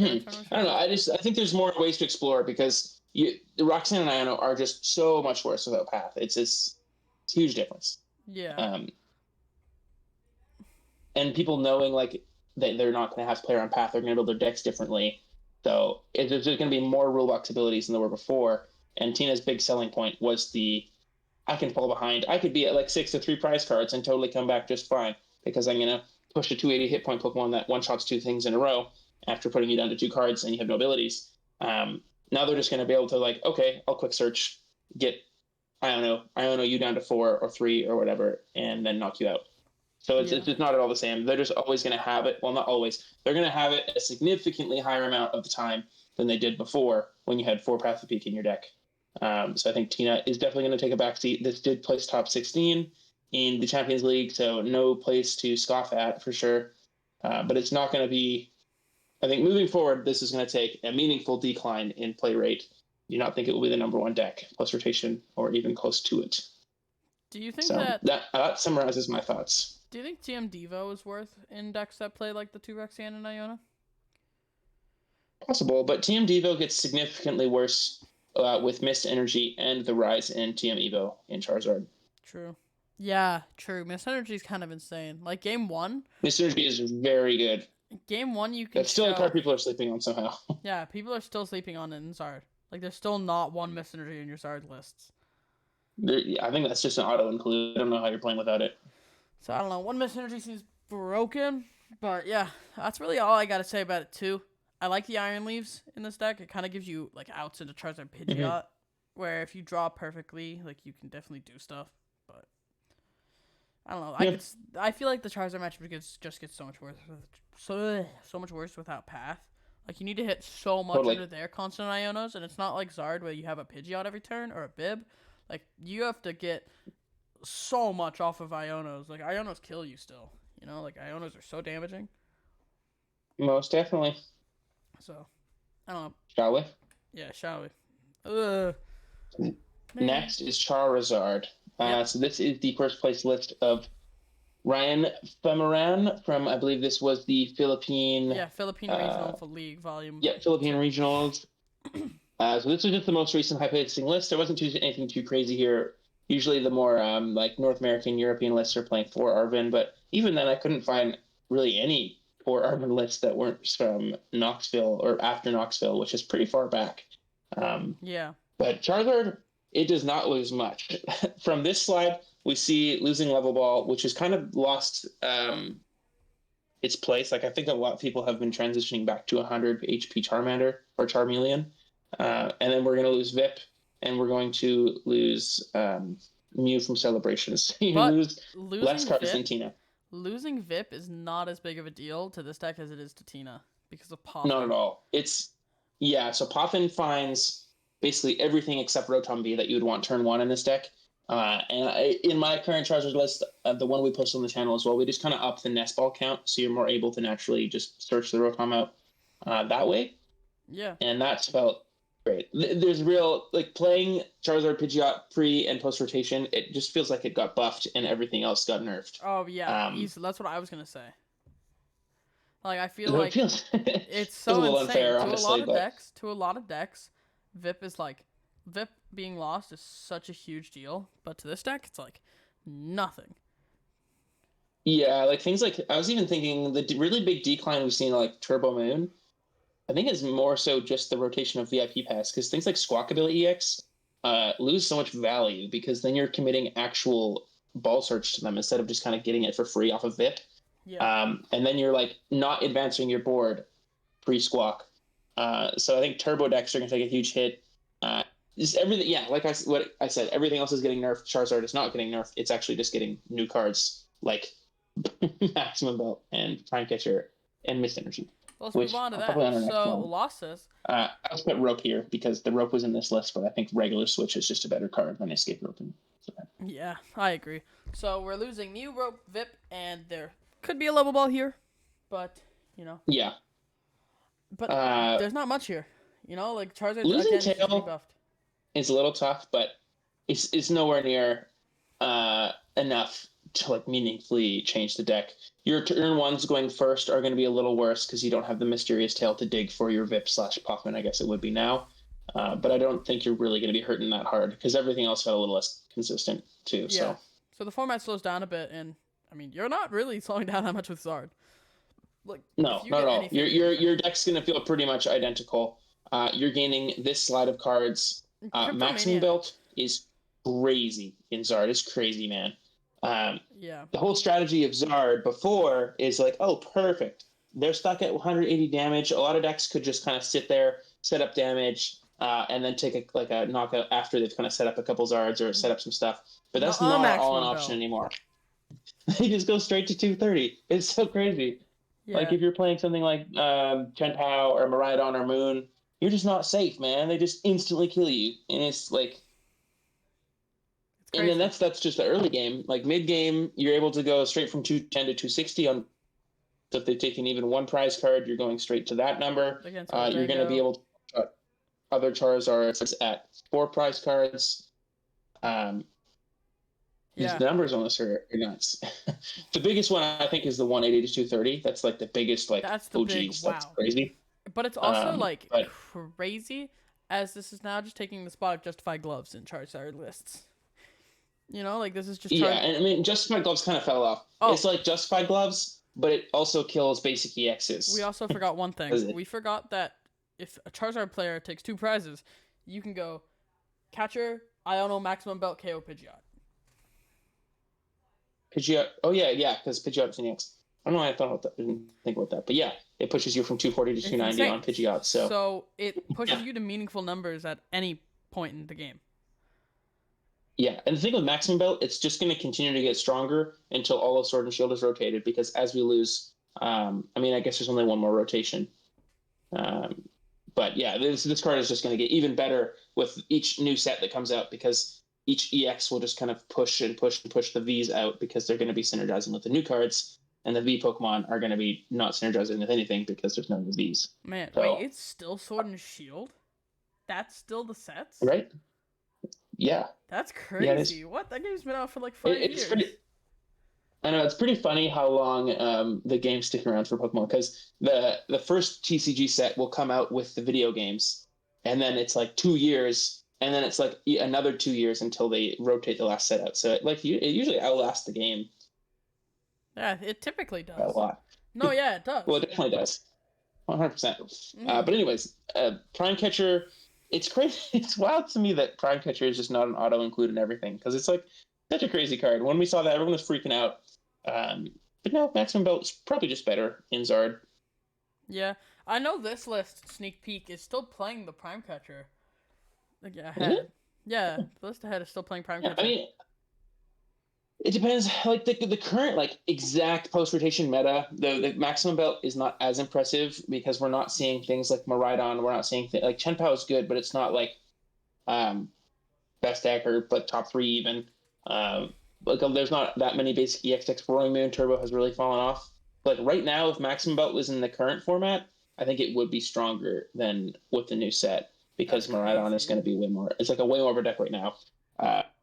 I don't know. I think there's more ways to explore because Roxanne and Iono are just so much worse without Path. It's a huge difference. Yeah. And people knowing like that they're not going to have to play around Path, they're going to build their decks differently. So there's going to be more rulebox abilities than there were before. And Tina's big selling point was I can fall behind. I could be at like 6 to 3 prize cards and totally come back just fine because I'm going to push a 280 hit point Pokemon that one-shots 2 things in a row after putting you down to 2 cards and you have no abilities. Now they're just going to be able to like, okay, I'll quick search, get, I don't know, you down to 4 or 3 or whatever, and then knock you out. So it's just not at all the same. They're just always going to have it. Well, not always. They're going to have it a significantly higher amount of the time than they did before when you had 4 Path of Peak in your deck. So I think Tina is definitely going to take a backseat. This did place top 16 in the Champions League, so no place to scoff at for sure. But it's not going to be. I think moving forward, this is going to take a meaningful decline in play rate. Do not think it will be the number 1 deck plus rotation or even close to it. Do you think So that that summarizes my thoughts. Do you think TM Devo is worth in decks that play like the two Rexian and Iona? Possible, but TM Devo gets significantly worse with Mist Energy and the rise in TM Evo in Charizard. True. Yeah, true. Miss Energy is kind of insane. Like game 1, Mist Energy is very good. game 1 you can That's still a show. card people are sleeping on somehow. Yeah, people are still sleeping on it in Zard. Like there's still not one Miss Energy in your Zard lists. I think that's just an auto include. I don't know how you're playing without it. So I don't know. One Miss Energy seems broken, but yeah, that's really all I gotta say about it too. I like the Iron Leaves in this deck. It kind of gives you like outs into Charizard Pidgeot, where if you draw perfectly, like you can definitely do stuff. But I don't know. Yeah. I feel like the Charizard matchup just gets so much worse. So much worse without Path. Like you need to hit so much Totally. into their constant Ionos, and it's not like Zard where you have a Pidgeot every turn or a Bib. Like you have to get so much off of Ionos. Like Ionos kill you still. You know, like Ionos are so damaging. Most definitely. So I don't know. Shall we? Yeah, shall we? Ugh. Man. Next is Charizard. Yep. So this is the first place list of Ryan Femeran from, I believe this was the Philippine. Yeah, Philippine Regional for League Volume. Yeah, Philippine Regionals. So this was just the most recent high placing list. There wasn't anything too crazy here. Usually the more like North American, European lists are playing for Arvin, but even then I couldn't find really any for Arvin lists that weren't from Knoxville or after Knoxville, which is pretty far back. Yeah. But Charizard, it does not lose much. From this slide, we see losing level ball, which has kind of lost its place. Like I think a lot of people have been transitioning back to 100 HP Charmander or Charmeleon. And then we're going to lose VIP, and we're going to lose Mew from Celebrations. You But lose less cards VIP, than Tina. Losing VIP is not as big of a deal to this deck as it is to Tina because of Poffin. Not at all. So Poffin finds basically everything except Rotom-B that you would want turn 1 in this deck. In my current Charizard list, the one we posted on the channel as well, we just kind of up the nest ball count, so you're more able to naturally just search the Rotom out that way. Yeah. And that's felt great. There's real, like, playing Charizard Pidgeot pre and post rotation, it just feels like it got buffed and everything else got nerfed. Oh yeah, that's what I was gonna say. Like I feel So like it's so a little insane unfair, to honestly, a lot of but decks. To a lot of decks, VIP is like VIP being lost is such a huge deal, but to this deck, it's like nothing. yeah, like things like I was even thinking the really big decline we've seen like Turbo Moon. I think it's more so just the rotation of VIP pass because things like Squawkabilly EX lose so much value because then you're committing actual ball search to them instead of just kind of getting it for free off of VIP. Yeah. And then you're like not advancing your board pre-squawk. So I think turbo decks are going to take a huge hit. Just everything, yeah, like what I said, everything else is getting nerfed. Charizard is not getting nerfed. It's actually just getting new cards like Maximum Belt and Time Catcher and Mist Energy. Let's move on to that. So losses. I'll put Rope here because the Rope was in this list, but I think regular Switch is just a better card than Escape Rope. Yeah, I agree. So we're losing Mew, Rope, VIP, and there could be a level ball here, but you know. Yeah. But there's not much here. You know, like Charizard losing again tail buffed. It's a little tough, but it's nowhere near enough to like meaningfully change the deck. Your turn ones going first are going to be a little worse because you don't have the Mysterious Tail to dig for your VIP / Poffin, I guess it would be now. But I don't think you're really going to be hurting that hard because everything else got a little less consistent too. Yeah. So the format slows down a bit, and I mean you're not really slowing down that much with Zard. Like no, not at all. Your deck's going to feel pretty much identical. You're gaining this slide of cards. Maximum Belt is crazy in Zard. It's crazy, man. Yeah. The whole strategy of Zard before is like, oh, perfect. They're stuck at 180 damage. A lot of decks could just kind of sit there, set up damage, and then take a knockout after they've kind of set up a couple Zards or set up some stuff. But that's not all an option anymore. They just go straight to 230. It's so crazy. Yeah. Like if you're playing something like Chentao or Miraidon or Moon, you're just not safe, man. They just instantly kill you, and it's like. And then that's just the early game. Like mid game, you're able to go straight from 210 to 260 on. So if they've taken even one prize card, you're going straight to that number. You're going to be able to other Charizards at 4 prize cards. Yeah, These Yeah, numbers on this are nuts. The biggest one I think is the 180 to 230. That's like the biggest like that's the big OGs. That's wow. crazy. But it's also like But crazy, as this is now just taking the spot of Justified Gloves in Charizard lists. You know, like this is just yeah, Char. and I mean Justified Gloves kind of fell off. Oh, It's like Justified Gloves, but it also kills basic we EXs. also forgot one thing. Does it? We forgot that if a Charizard player takes 2 prizes, you can go catcher, Iono, maximum belt, KO Pidgeot. Pidgeot. Oh yeah, yeah, because Pidgeot's an EX. I don't know why I thought about that. I didn't think about that, but yeah, it pushes you from 240 to It's 290 insane. on Pidgeot. So So it pushes yeah, you to meaningful numbers at any point in the game. yeah. And the thing with Maximum Belt, it's just going to continue to get stronger until all of Sword and Shield is rotated. Because as we lose, I mean, I guess there's only one more rotation. Um, but yeah, this card is just going to get even better with each new set that comes out because each EX will just kind of push and push and push the Vs out because they're going to be synergizing with the new cards, and the V Pokemon are going to be not synergizing with anything because there's none of the Vs. Man, wait, So it's still Sword and Shield? That's still the sets? right, yeah, That's yeah, it is. crazy. What? That game's been out for like 5 years. It's pretty. I know it's pretty funny how long the games stick around for Pokemon because the first TCG set will come out with the video games, and then it's like 2 years, and then it's like another 2 years until they rotate the last set out. So it usually outlasts the game Yeah, it typically by a does. lot. No, yeah, it does. Well, it definitely does, 100%. Mhm. But anyways, Prime Catcher, it's crazy. It's wild to me that Prime Catcher is just not an auto include in everything because it's like such a crazy card. When we saw that, everyone was freaking out. Um, but no, Maximum Belt's probably just better in Zard. Yeah, I know this list sneak peek is still playing the Prime Catcher. Like Is ahead. it? Yeah, the list ahead is still playing Prime Yeah, I Catcher. mean, it depends. Like the current like exact post rotation meta, the Maximum Belt is not as impressive because we're not seeing things like Maridon. We're not seeing like Chen Pao is good, but it's not like um best deck or like top three even. Like there's not that many basic EX decks. Roaring Moon Turbo has really fallen off. Like right now, if Maximum Belt was in the current format, I think it would be stronger than with the new set That's because Maridon is crazy. going to be way more. It's like a way more of a deck right now.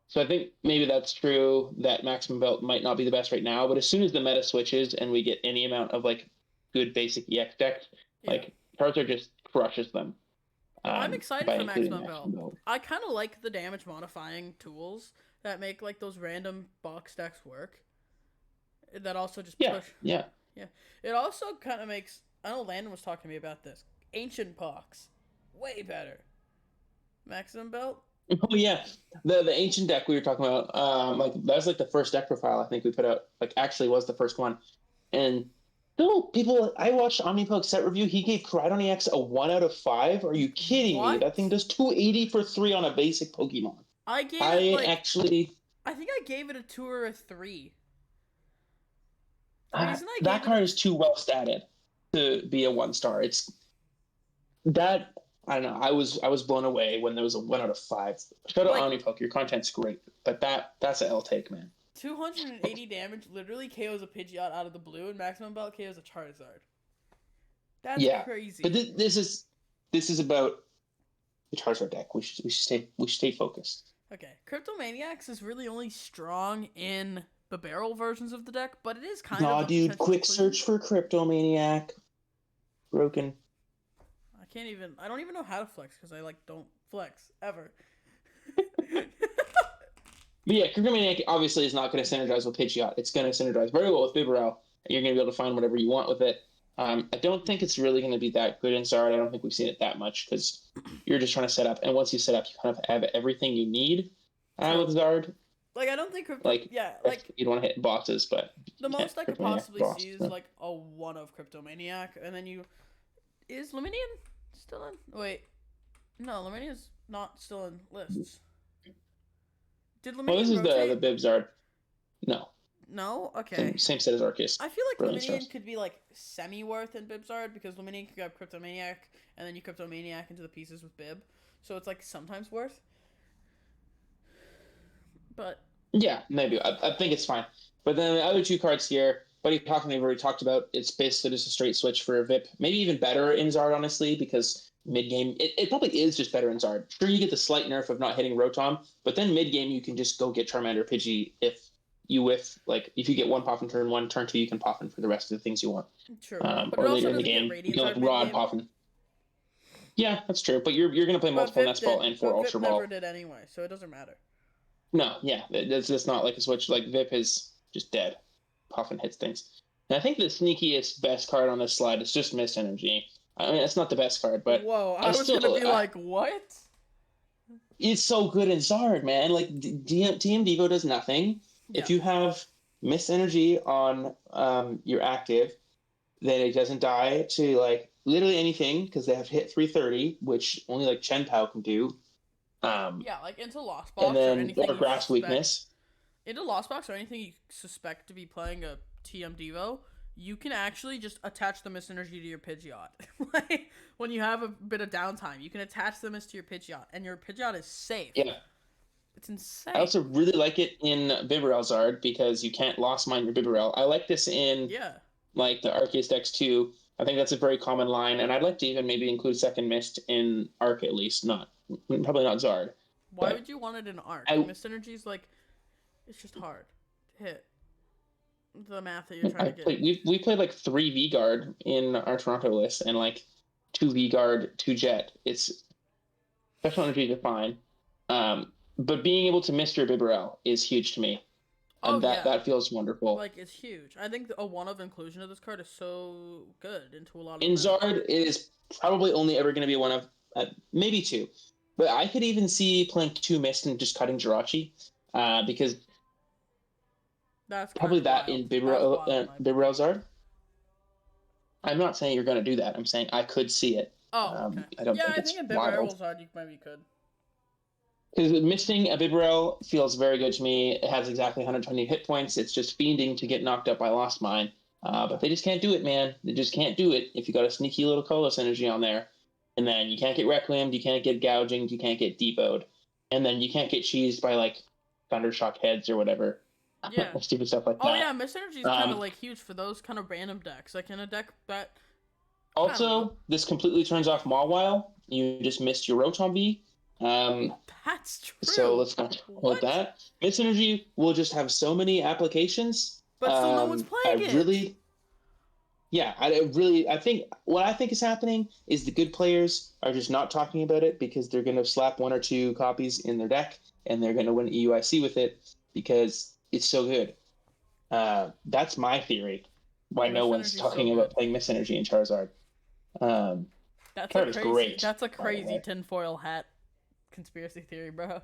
So I think maybe that's true that Maximum Belt might not be the best right now, but as soon as the meta switches and we get any amount of like good basic EX decks, Yeah. like Charizard just crushes them. I'm excited By for including Maximum Belt. Belt. I kind of like the damage modifying tools that make like those random box decks work. That also just Yeah, push. yeah. Yeah. It also kind of makes. I know Landon was talking to me about this. Ancient Pox. Way better. Maximum Belt? Oh yeah, the ancient deck we were talking about, like that was like the first deck profile I think we put out. Like actually was the first one, and still people. I watched OmniPoke set review. He gave Koraidon EX a 1 out of 5. Are you kidding me? What? That thing does 280 for 3 on a basic Pokemon. I gave it I like. actually I think I gave it a 2 or a 3. The reason I that gave it card a. is too well statted to be a 1 star. It's that I don't know. I was blown away when there was a 1 out of 5. Shout out Like, OmniPoke. Your content's great, but that's an L take, man. 280 damage literally KOs a Pidgeot out of the blue, and Maximum Belt KOs a Charizard. That's Yeah, crazy. but this is about the Charizard deck. We should stay focused. Okay, Cryptomaniacs is really only strong in the barrel versions of the deck, but it is kind of Nah, a dude, potential quick inclusion. search for Cryptomaniac. Broken. I can't even. I don't even know how to flex because I like don't flex ever. But yeah, Cryptomaniac obviously is not going to synergize with Pidgeot. It's going to synergize very well with Bibarel, and you're going to be able to find whatever you want with it. I don't think it's really going to be that good in Zard. I don't think we've seen it that much because you're just trying to set up, and once you set up, you kind of have everything you need True. with Zard. Like I don't think Crypto. Like, yeah, like you'd want to hit bosses, but the yeah, most I could Cryptomaniac possibly boss. see is like a 1 of Cryptomaniac, and then you. Is Luminion still in? Wait, no, Luminion's not still in lists. Did Well, this Luminion is the rotate? Bib Zard. No, No. Okay. same set as Arceus. I feel like Brilliant Luminion stuff. could be like semi-worth in Bibzard because Luminion could grab Cryptomaniac and then you Cryptomaniac into the pieces with Bib, so it's like sometimes worth. But Yeah, maybe. I think it's fine. But then the other 2 cards here, Buddy Pocket we've already talked about. It's basically just a straight switch for a VIP. Maybe even better in Zard, honestly, because mid game. It probably is just better in Zard. Sure, you get the slight nerf of not hitting Rotom, but then mid game you can just go get Charmander, Pidgey if you whiff. Like if you get one Poffin turn one, turn two you can Poffin for the rest of the things you want. True. But Or it also later in the doesn't get game, you Radiant can like Zard Rod mid-game. Poffin. Yeah, that's true. But you're gonna play multiple Nest Ball and 4 Ultra Ball. Never did anyway, so it doesn't matter. No, yeah, it's just not like a switch. Like Vip is just dead. Poffin hits things. And I think the sneakiest best card on this slide is just Mist Energy. I mean, it's not the best card, but Whoa, I was gonna be like, what? It's so good in Zard, man. Like TM Devo does nothing. Yeah. If you have Mist Energy on your active, then it doesn't die to like literally anything because they have hit 330, which only like Chen Pao can do. Yeah, like into Lost Box And then or anything. or Grass Weakness. Into Lost Box or anything you suspect to be playing a TM Devo, you can actually just attach the Mist Energy to your Pidgeot. Like, when you have a bit of downtime, you can attach the Mist to your Pidgeot, and your Pidgeot is safe. Yeah. It's insane. I also really like it in Bibarel Zard because you can't Lost Mine your Bibarel. I like this in like the Arceus decks too. I think that's a very common line, and I'd like to even maybe include Second Mist in Arc at least, probably not Zard. Why would you want it in Arc? Mist Energy is like, it's just hard to hit. The math that you're trying to get. We played like 3 V-Guard in our Toronto list and like 2 V-Guard, 2 Jet. It's special energy to fine. But being able to miss your Bibarel is huge to me. And that feels wonderful. Like, it's huge. I think a one-of inclusion of this card is so good into a lot of in Zard, it is probably only ever going to be one of maybe 2. But I could even see playing 2 Mist and just cutting Jirachi because that's probably that in Bibarel Zard. I'm not saying you're going to do that. I'm saying I could see it. Oh, okay. I don't think it's in wild. Bibarel Zard you maybe could. Because missing a Bibarel feels very good to me. It has exactly 120 hit points. It's just fiending to get knocked up by Lost Mine. But they just can't do it, man. They just can't do it if you got a sneaky little Colossus energy on there. And then you can't get Requiem'd, you can't get Gouging, you can't get Depoed. And then you can't get cheesed by, like, Thundershock Heads or whatever. Yeah. Stupid stuff like that. Oh, yeah, Mist Energy is kind of, like, huge for those kind of random decks. Like, in a deck that... Also, this completely turns off Mawile. You just missed your Rotom V. That's true. So let's not hold that. Mist Energy will just have so many applications. But still no one's playing it. I think what I think is happening is the good players are just not talking about it because they're going to slap 1 or 2 copies in their deck and they're going to win EUIC with it because it's so good. That's my theory. Why no one's talking about playing Mist Energy in Charizard. That's great. That's a crazy tinfoil hat conspiracy theory, bro.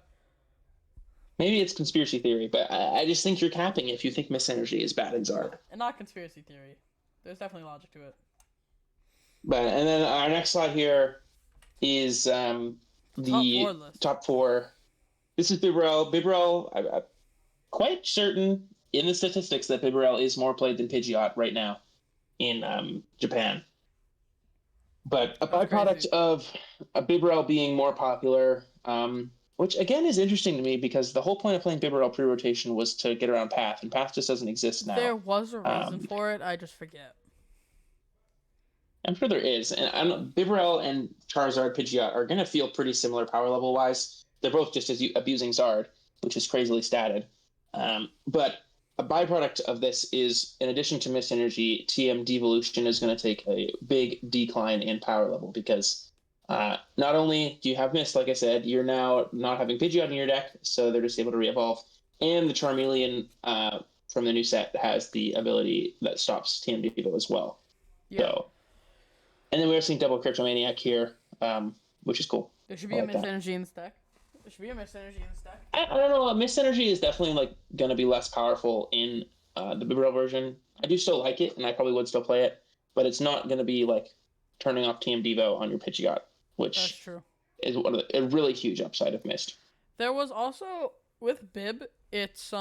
Maybe it's conspiracy theory, but I just think you're capping if you think Mist Energy is bad in Zard. And not conspiracy theory. There's definitely logic to it. And then our next slide here is the top 4. This is Bibarel. Bibarel, I'm quite certain in the statistics that Bibarel is more played than Pidgeot right now in Japan. But a byproduct of Bibarel being more popular, which again is interesting to me because the whole point of playing Bibarel pre-rotation was to get around Path, and Path just doesn't exist now. There was a reason for it, I just forget. I'm sure there is, and Bibarel and Charizard Pidgeot are going to feel pretty similar power level wise. They're both just abusing Zard, which is crazily statted. But a byproduct of this is, in addition to Mist Energy, TM Devolution is going to take a big decline in power level because not only do you have Mist, like I said, you're now not having Pidgeot in your deck, so they're just able to re-evolve. And the Charmeleon from the new set has the ability that stops TM Devo as well. Yeah. So, and then we're seeing double Cryptomaniac here, which is cool. There should be a Mist Energy in this deck. I don't know. Mist Energy is definitely like going to be less powerful in the Bibarel version. I do still like it, and I probably would still play it, but it's not going to be like turning off TM Devo on your Pidgeot, which that's true. Is a really huge upside of Mist. There was also with Bib, it's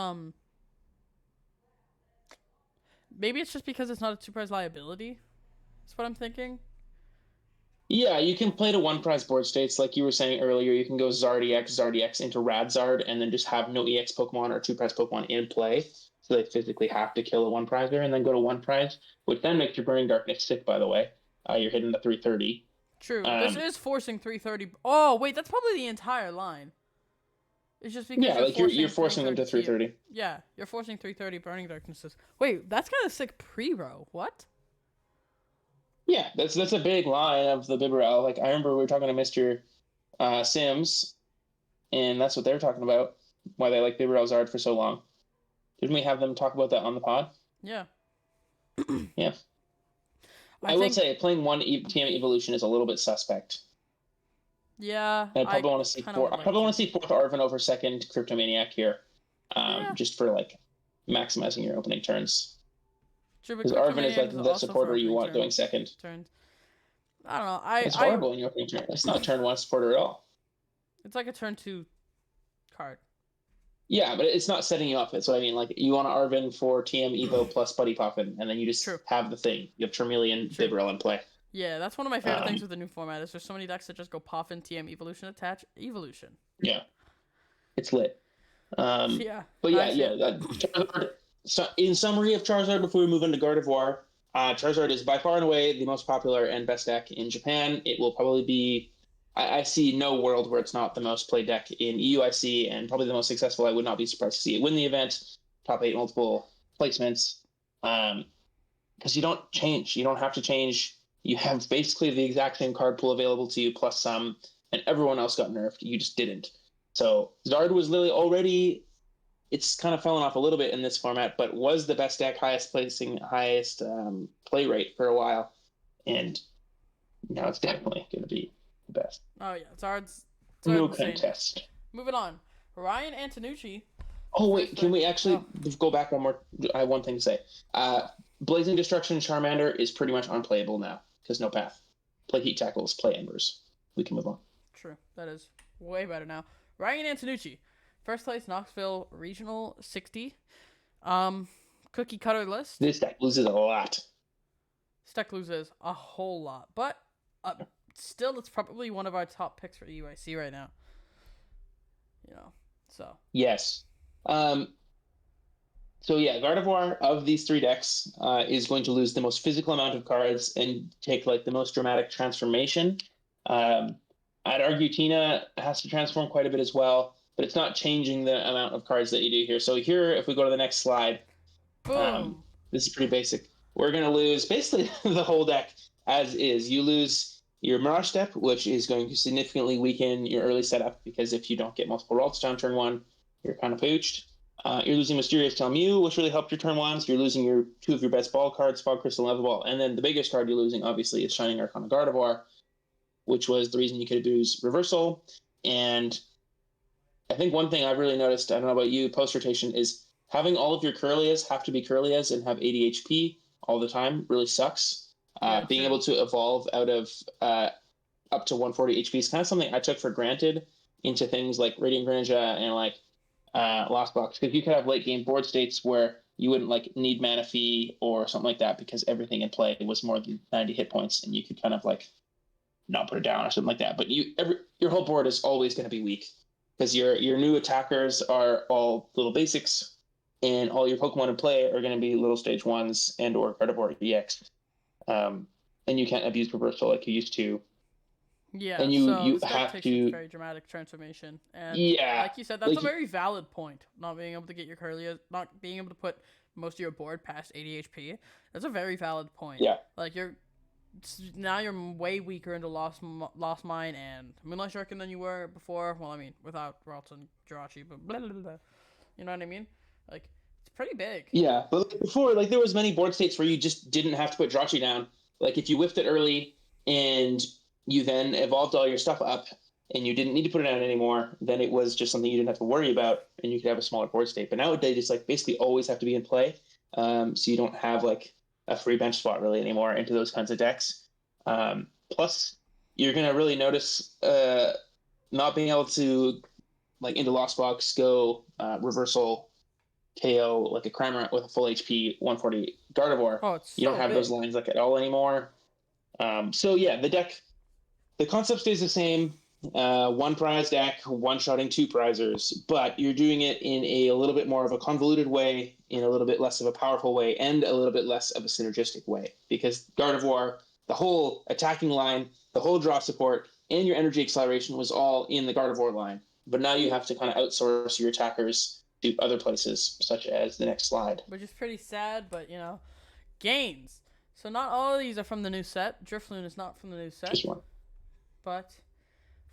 maybe it's just because it's not a 2-prize liability. That's what I'm thinking. Yeah, you can play to 1-prize board states, like you were saying earlier. You can go Zardy-X into Radzard, and then just have no EX Pokemon or 2-prize Pokemon in play, so they physically have to kill a 1-prizer, and then go to 1-prize, which then makes your Burning Darkness sick, by the way. You're hitting the 330. True. This is forcing 330. Oh wait, that's probably the entire line. It's just because Yeah, you're like forcing you're forcing them to 330. 330. Yeah, you're forcing 330 Burning Darknesses. Wait, that's kind of sick pre-row. What? Yeah, that's a big line of the Bibarel. Like I remember we were talking to Mister Sims, and that's what they're talking about. Why they like Bibarel Zard for so long. Didn't we have them talk about that on the pod? Yeah. Yeah. I I will think. say playing one TM evolution is a little bit suspect. Yeah, I I probably want to see kind of would I like probably to. want to see fourth Arven over second Cryptomaniac here, Yeah. just for like maximizing your opening turns. True, but Because Arven is Cryptomaniac like is the also for supporter you opening want going second. turns. I don't know. It's horrible in your opening turn. It's not turn one supporter at all. It's like a turn 2 card. Yeah, but it's not setting you up. That's what I mean. Like you want Arven for TM Evo plus Buddy Poppin, and then you just have the thing. You have Charmeleon, Bibarel in play. Yeah, that's one of my favorite things with the new format. Is there's so many decks that just go Poffin, TM, Evolution, attach, Evolution. Yeah, it's lit. Yeah, but yeah. Charizard, so in summary of Charizard, before we move into Gardevoir, Charizard is by far and away the most popular and best deck in Japan. It will probably be. I see no world where it's not the most played deck in EUIC and probably the most successful. I would not be surprised to see it win the event, top 8 multiple placements. Because you don't change. You don't have to change. You have basically the exact same card pool available to you plus some, and everyone else got nerfed. You just didn't. So Zard was literally already. It's kind of fallen off a little bit in this format, but was the best deck, highest play rate for a while, and now it's definitely going to be the best. Oh yeah, Zard's No insane. contest. Moving on, Ryan Antonucci. Oh wait, can we actually go back one more? I have one thing to say. Blazing Destruction Charmander is pretty much unplayable now because no path. Play Heat Tackles, play Embers. We can move on. True, that is way better now. Ryan Antonucci, first place Knoxville Regional 60. Cookie cutter list. This deck loses a lot. This deck loses a whole lot, but still, it's probably one of our top picks for EUIC right now. You know, so. Yes. So yeah, Gardevoir of these 3 decks is going to lose the most physical amount of cards and take like the most dramatic transformation. I'd argue Tina has to transform quite a bit as well, but it's not changing the amount of cards that you do here. So here, if we go to the next slide, boom. This is pretty basic. We're going to lose basically the whole deck as is. You lose your Mirage Step, which is going to significantly weaken your early setup because if you don't get multiple Ralts down turn 1, you're kind of pooched. You're losing Mysterious Tail Mew, which really helped your turn 1s. You're losing 2 of your best ball cards, Fog Crystal and Level Ball. And then the biggest card you're losing, obviously, is Shining Arcana Gardevoir, which was the reason you could abuse Reversal. And I think one thing I've really noticed, I don't know about you, post-rotation, is having all of your Curlias have to be Curlias and have 80 HP all the time really sucks. Being able to evolve out of up to 140 HP is kind of something I took for granted into things like Radiant Greninja and like Lost Box, because you could have late game board states where you wouldn't like need Mana Fee or something like that because everything in play was more than 90 hit points and you could kind of like not put it down or something like that. But your whole board is always going to be weak because your new attackers are all little basics and all your Pokemon in play are going to be little stage 1s and or Gardevoir EX. And you can't abuse Reversal like you used to. Yeah, and you have to very dramatic transformation, and like you said, that's like, a very valid point. Not being able to get your Curlia, not being able to put most of your board past 80 HP. That's a very valid point. Yeah, like you're way weaker into Lost Mine and Moonlight Shuriken than you were before. Well, I mean, without Ralts and Jirachi, but blah, blah, blah. You know what I mean? Like it's pretty big. Yeah, but like before, like there was many board states where you just didn't have to put Jirachi down. Like if you whiffed it early and you then evolved all your stuff up and you didn't need to put it out anymore, then it was just something you didn't have to worry about and you could have a smaller board state. But nowadays it's like basically always have to be in play. So you don't have like a free bench spot really anymore into those kinds of decks. Plus you're going to really notice not being able to like into Lost Box go Reversal KO like a Cramorant with a full HP 140 Gardevoir. Oh, it's you don't have big. those lines like at all anymore. So yeah, the concept stays the same. One prize deck, one-shotting 2 prizers, but you're doing it in a little bit more of a convoluted way, in a little bit less of a powerful way, and a little bit less of a synergistic way. Because Gardevoir the whole attacking line, the whole draw support, and your energy acceleration was all in the Gardevoir line. But now you have to kind of outsource your attackers to other places, such as the next slide. Which is pretty sad, but gains. So not all of these are from the new set. Drifloon is not from the new set. Just one. But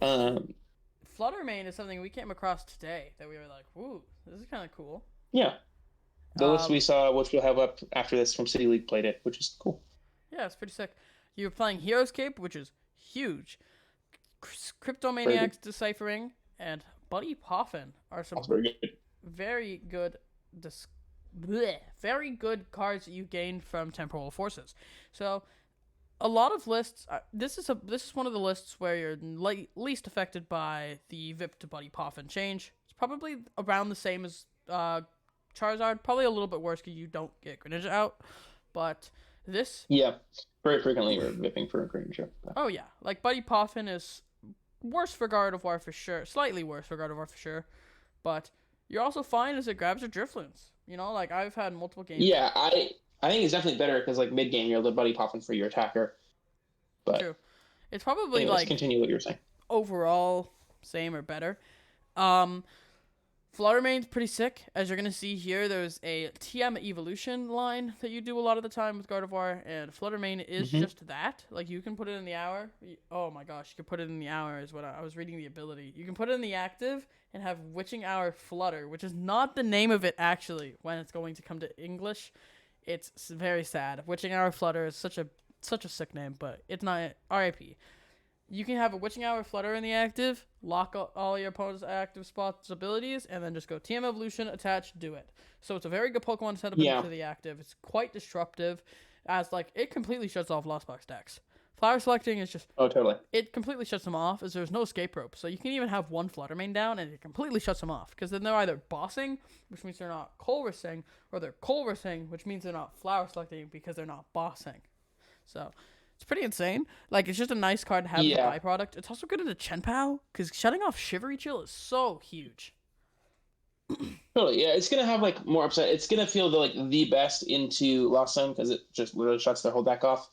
Fluttermane is something we came across today that we were like, "Woo, this is kind of cool." Yeah. The list we saw, which we'll have up after this from City League, played it, which is cool. Yeah, it's pretty sick. You were playing Hero's Cape, which is huge. Cryptomaniacs Deciphering and Buddy Poffin are some very good cards that you gained from Temporal Forces. So a lot of lists. This is one of the lists where you're least affected by the VIP to Buddy Poffin change. It's probably around the same as Charizard. Probably a little bit worse because you don't get Greninja out. But this. Yeah, very frequently you're VIPing for a Greninja. Oh yeah, like Buddy Poffin is worse for Gardevoir for sure. Slightly worse for Gardevoir for sure. But you're also fine as it grabs your Drifloons. Like I've had multiple games. Yeah, I think it's definitely better because like mid game you're the Buddy Poffin for your attacker. But true. It's probably anyways, continue what you're saying. Overall, same or better. Fluttermane's pretty sick. As you're going to see here, there's a TM evolution line that you do a lot of the time with Gardevoir, and Fluttermane is just that. Like, you can put it in the hour. Oh my gosh, you can put it in the hour is what I was reading the ability. You can put it in the active and have Witching Hour Flutter, which is not the name of it, actually, when it's going to come to English. It's very sad. Witching Hour Flutter is such a sick name, but it's not RIP. You can have a Witching Hour Flutter in the active, lock all your opponent's active spots abilities, and then just go TM Evolution, attach, do it. So it's a very good Pokemon to set up into the active. It's quite disruptive, as like it completely shuts off Lost Box decks. Flower Selecting is just... Oh, totally. It completely shuts them off, as there's no escape rope. So you can even have one Fluttermane down, and it completely shuts them off. Because then they're either bossing, which means they're not Colressing, or they're Colressing, which means they're not Flower Selecting because they're not bossing. So... it's pretty insane. Like, it's just a nice card to have as a byproduct. It's also good into Chien-Pao, because shutting off Shivery Chill is so huge. Totally, yeah. It's going to have, like, more upside. It's going to feel, the best into Lost Zone, because it just literally shuts their whole deck off.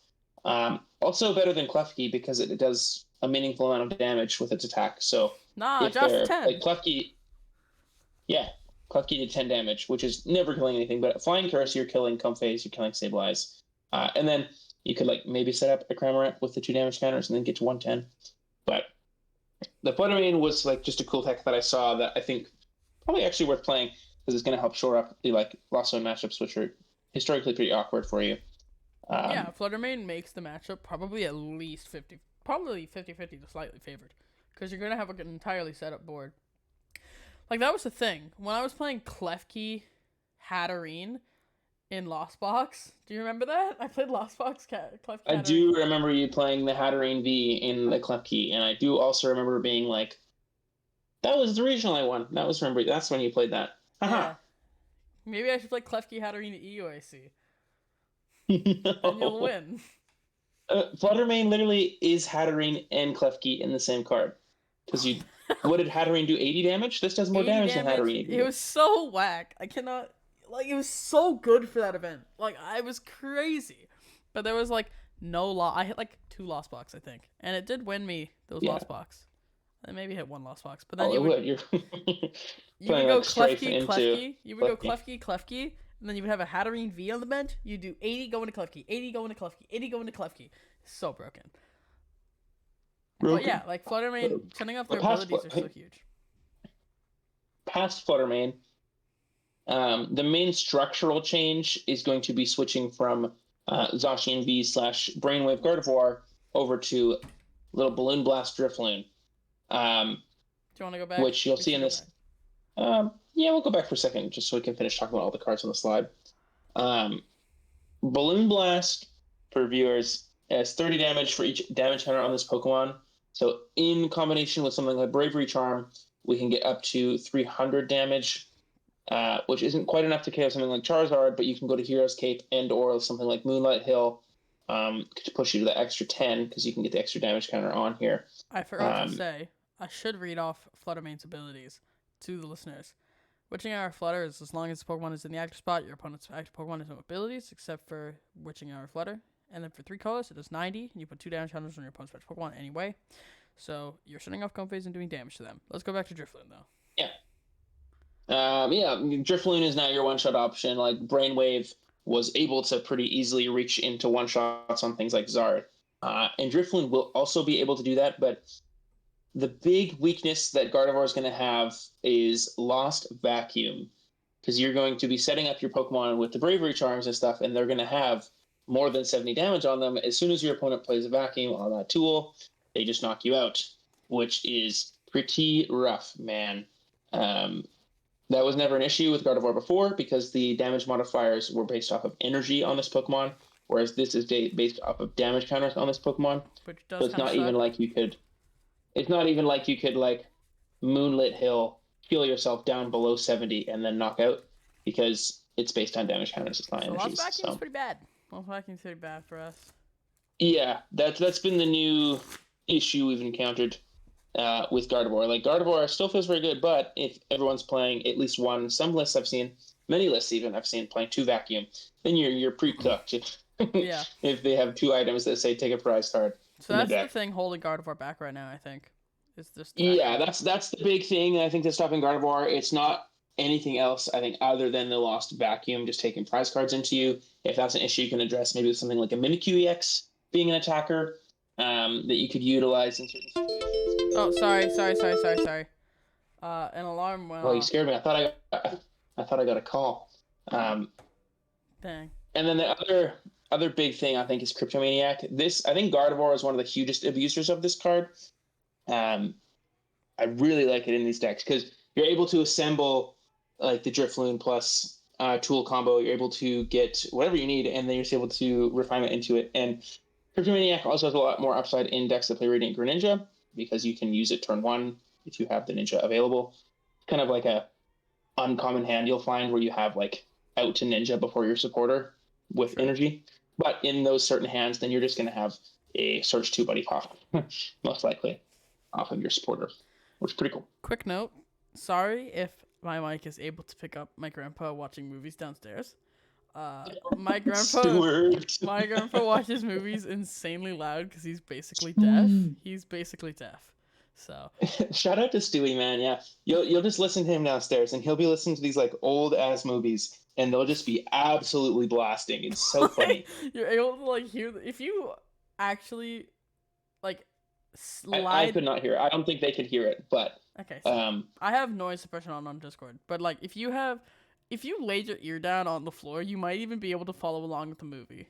Also better than Klefki, because it does a meaningful amount of damage with its attack. So, just 10. Like, Klefki did 10 damage, which is never killing anything, but Flying Curse, you're killing Comphase, you're killing Sableye. And then you could maybe set up a Cramorant with the 2 damage counters and then get to 110. But the Fluttermane was just a cool tech that I saw that I think probably actually worth playing because it's going to help shore up the Lost Zone matchups, which are historically pretty awkward for you. Fluttermane makes the matchup probably at least 50, probably 50-50 to slightly favored, because you're going to have an entirely set up board. Like, that was the thing. When I was playing Klefki Hatterene in Lost Box, do you remember that? I played Lost Box Klefki I do remember you playing the Hatterene V in the Klefki, and I do also remember being like, that was the regional I won. That's when you played that. Yeah. Maybe I should play Klefki Hatterene EUAC. No. And you'll win. Fluttermane literally is Hatterene and Klefki in the same card. Because what did Hatterene do? 80 damage? This does more damage than Hatterene. It was so whack. I cannot... it was so good for that event. I was crazy. But there was, no loss. I hit, 2 Lost Box, I think. And it did win me those Lost Box. I maybe hit 1 Lost Box. But then you would You're you would go Klefki. You would go Klefki. And then you would have a Hatterene V on the bench. You do 80 going to Klefki, 80 going to Klefki, 80 going to Klefki. So broken. But yeah, Fluttermane, sending off their abilities are so huge. Past Fluttermane, the main structural change is going to be switching from Zacian V / Brainwave Gardevoir over to little Balloon Blast Drifloon. Do you want to go back? Which you'll see in this. Yeah, we'll go back for a second just so we can finish talking about all the cards on the slide. Balloon Blast, for viewers, has 30 damage for each damage counter on this Pokemon. So in combination with something like Bravery Charm, we can get up to 300 damage, which isn't quite enough to KO something like Charizard, but you can go to Hero's Cape and or something like Moonlight Hill to push you to the extra 10 because you can get the extra damage counter on here. I forgot to say, I should read off Fluttermane's abilities to the listeners. Witching Hour Flutter is as long as the Pokemon is in the active spot, your opponent's active Pokemon has no abilities except for Witching Hour Flutter. And then for 3 colors, it does 90, and you put 2 damage counters on your opponent's bench Pokemon anyway. So you're setting off Comphase and doing damage to them. Let's go back to Drifloon, though. Yeah. Drifloon is now your one-shot option. Like, Brainwave was able to pretty easily reach into one-shots on things like Zard. And Drifloon will also be able to do that, but the big weakness that Gardevoir is going to have is Lost Vacuum, because you're going to be setting up your Pokemon with the Bravery Charms and stuff, and they're going to have more than 70 damage on them. As soon as your opponent plays a Vacuum on that tool, they just knock you out, which is pretty rough, man. That was never an issue with Gardevoir before because the damage modifiers were based off of energy on this Pokemon, whereas this is based off of damage counters on this Pokemon. Which does so it's not even like you could. It's not even like you could like Moonlit Hill, heal yourself down below 70 and then knock out, because it's based on damage counters. It's not So energies. Lost Vacuum's pretty bad. Lost Vacuum's pretty bad for us. Yeah, that's been the new issue we've encountered with Gardevoir. Like, Gardevoir still feels very good, but if everyone's playing at least one, some lists I've seen, many lists even I've seen playing 2 Vacuum, then you're pre-cooked. Yeah. If they have 2 items that say take a prize card. So that's the thing holding Gardevoir back right now, I think. Is this Yeah, that's the big thing I think that's stopping Gardevoir. It's not anything else, I think, other than the Lost Vacuum just taking prize cards into you. If that's an issue you can address, maybe with something like a Mimikyu EX being an attacker that you could utilize in certain situations. Oh, sorry. An alarm went off. Well, you scared me. I thought I got a call. Dang. And then the other big thing I think is Cryptomaniac. I think Gardevoir is one of the hugest abusers of this card. I really like it in these decks because you're able to assemble like the Drifloon plus tool combo. You're able to get whatever you need, and then you're able to refinement into it. And Cryptomaniac also has a lot more upside in decks that play Radiant Greninja, because you can use it turn 1 if you have the Ninja available. It's kind of like a uncommon hand you'll find where you have like out to Ninja before your supporter with energy. But in those certain hands, then you're just going to have a Search 2 Buddy Pop, most likely, off of your supporter, which is pretty cool. Quick note. Sorry if my mic is able to pick up my grandpa watching movies downstairs. My grandpa watches movies insanely loud because he's basically deaf. So shout out to Stewie, man. Yeah, you'll just listen to him downstairs, and he'll be listening to these like old ass movies, and they'll just be absolutely blasting. It's so funny. You're able to like hear if you actually like slide. I could not hear it. I don't think they could hear it, but okay. So I have noise suppression on Discord, but like if you laid your ear down on the floor, you might even be able to follow along with the movie.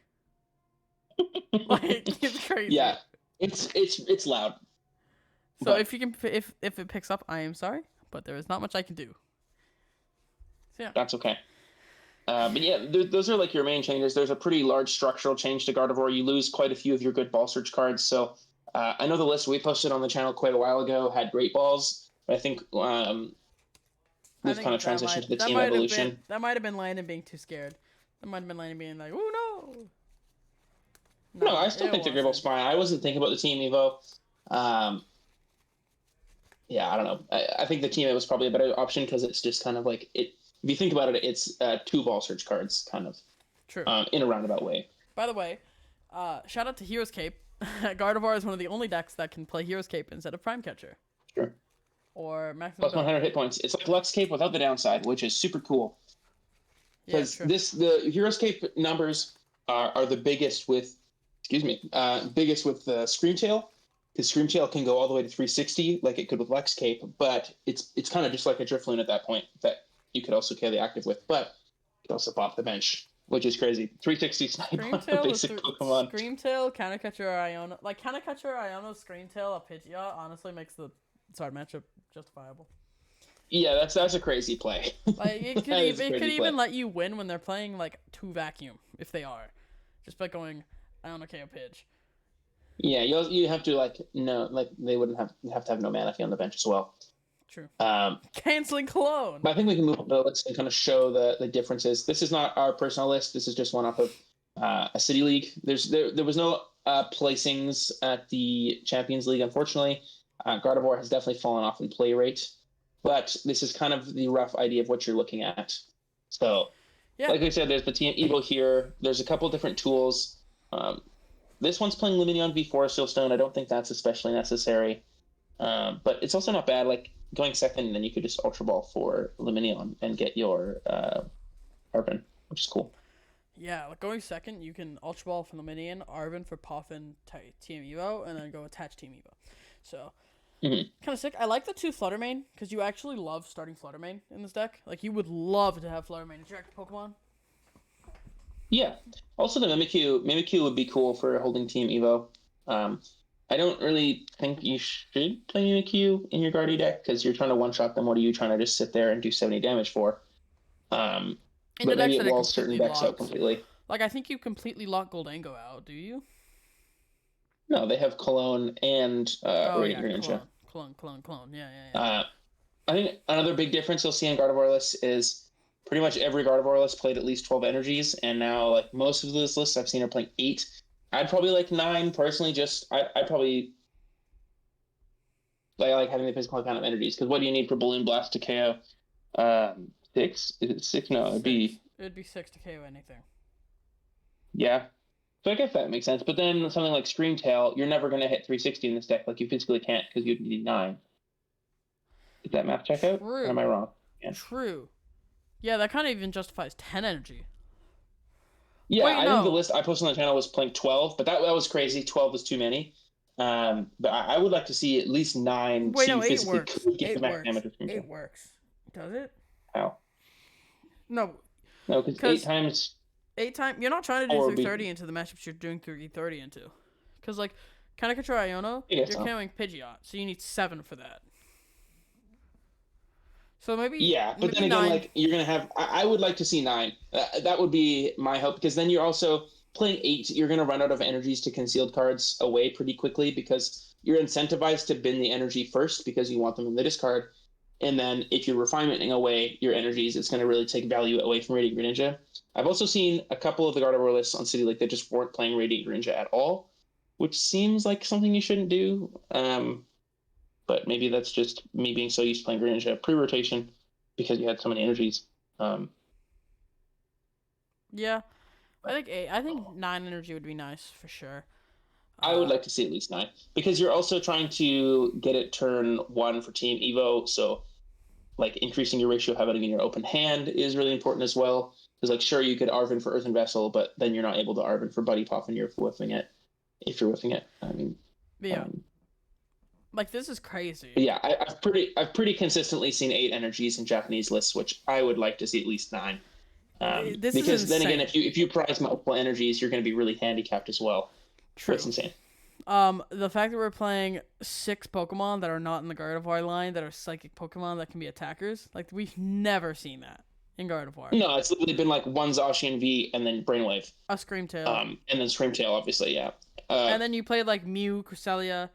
Like, it's crazy. Yeah, it's loud. So but if it picks up, I am sorry, but there is not much I can do. So yeah, that's okay. But yeah, those are like your main changes. There's a pretty large structural change to Gardevoir. You lose quite a few of your good ball search cards. So I know the list we posted on the channel quite a while ago had great balls. I think we've kind of transitioned to the team evolution. That might have been Landon being too scared. That might have been Landon being like, "Oh no." No, I still think the great ball's fine. I wasn't thinking about the team evo. Yeah, I don't know. I think the team was probably a better option because it's just kind of like it. If you think about it, it's 2 ball search cards, kind of. True. In a roundabout way. By the way, shout out to Hero's Cape. Gardevoir is one of the only decks that can play Hero's Cape instead of Prime Catcher. Sure. Or maximum. Plus 100 hit points. It's like Lux Cape without the downside, which is super cool. Because the Hero's Cape numbers are the biggest with, biggest with Screamtail. Because Screamtail can go all the way to 360 like it could with Lex Cape, but it's kind of just like a Drifloon at that point that you could also carry the active with, but you could also pop the bench, which is crazy. 360 snipe on a basic Pokemon. Screamtail, Countercatcher, Iona. Like, Countercatcher, Iona, Screamtail, a Pidgeot honestly makes the Zard matchup justifiable. Yeah, that's a crazy play. Like, it could even let you win when they're playing, like, 2 Vacuum, if they are. Just by going Iona KO Pidge. Yeah, you have to they wouldn't have to have no Manaphy on the bench as well. True. Canceling Cologne. But I think we can move on to the list and kind of show the differences. This is not our personal list. This is just one off of a city league. There was no placings at the Champions League, unfortunately. Gardevoir has definitely fallen off in play rate, but this is kind of the rough idea of what you're looking at. So, like I said, there's the team Evo here. There's a couple different tools. Um, this one's playing Lumineon v4 Steelstone. I don't think that's especially necessary. But it's also not bad. Like going second, then you could just Ultra Ball for Lumineon and get your Arven, which is cool. Yeah, like going second, you can Ultra Ball from the Minion, Arven for Poffin Team Evo, and then go attach Team Evo. So, kind of sick. I like the 2 Flutter Mane, because you actually love starting Flutter Mane in this deck. Like, you would love to have Flutter Mane interact with Pokemon. Yeah. Also, the Mimikyu would be cool for holding Team Evo. I don't really think you should play Mimikyu in your Guardy deck because you're trying to one-shot them. What are you trying to just sit there and do 70 damage for? But maybe it walls certain decks out completely. Like, I think you completely lock Goldango out, do you? No, they have Cologne and Radiant Greninja. Clone. Yeah. I think another big difference you'll see in Gardevoir lists is pretty much every Gardevoir list played at least 12 energies, and now like most of those lists I've seen are playing 8. I'd probably like 9 personally. I probably like having the physical kind of energies because what do you need for Balloon Blast to KO? 6? Is it 6? No, it'd be 6 to KO anything. Yeah. So I guess that makes sense. But then something like Scream Tail, you're never going to hit 360 in this deck. Like you physically can't because you'd need 9. Did that math check out? Or am I wrong? Yeah. True. Yeah, that kind of even justifies 10 energy. Yeah, I think the list I posted on the channel was playing 12, but that was crazy. 12 was too many. But I would like to see at least 9. Wait, no, 8 works. 8 works. Does it? How? No, because 8 times. 8 times. You're not trying to do 330 into the matchups you're doing 330 into. Because, like, kind of control Iono, you're carrying Pidgeot, so you need 7 for that. So maybe. Yeah, but then again, 9. Like, you're going to have. I would like to see 9. That would be my hope, because then you're also playing 8. You're going to run out of energies to concealed cards away pretty quickly, because you're incentivized to bin the energy first because you want them in the discard. And then if you're refinementing away your energies, it's going to really take value away from Radiant Greninja. I've also seen a couple of the Gardevoir lists on City League that just weren't playing Radiant Greninja at all, which seems like something you shouldn't do. But maybe that's just me being so used to playing Greninja pre-rotation because you had so many energies. Yeah, I think 8. I think 9 energy would be nice for sure. I would like to see at least 9 because you're also trying to get it turn 1 for Team Evo. So, like increasing your ratio of having in your open hand is really important as well. Because, like, sure, you could Arven for Earthen Vessel, but then you're not able to Arven for Buddy Puff and you're whiffing it. If you're whiffing it, I mean, yeah. Like, this is crazy. Yeah, I've pretty consistently seen 8 energies in Japanese lists, which I would like to see at least 9. Because then again, if you prize multiple energies, you're going to be really handicapped as well. True. That's insane. The fact that we're playing 6 Pokemon that are not in the Gardevoir line that are psychic Pokemon that can be attackers, like we've never seen that in Gardevoir. No, it's literally been like one Zacian V and then Brainwave. A Screamtail. And then Screamtail, obviously, yeah. And then you played like Mew, Cresselia,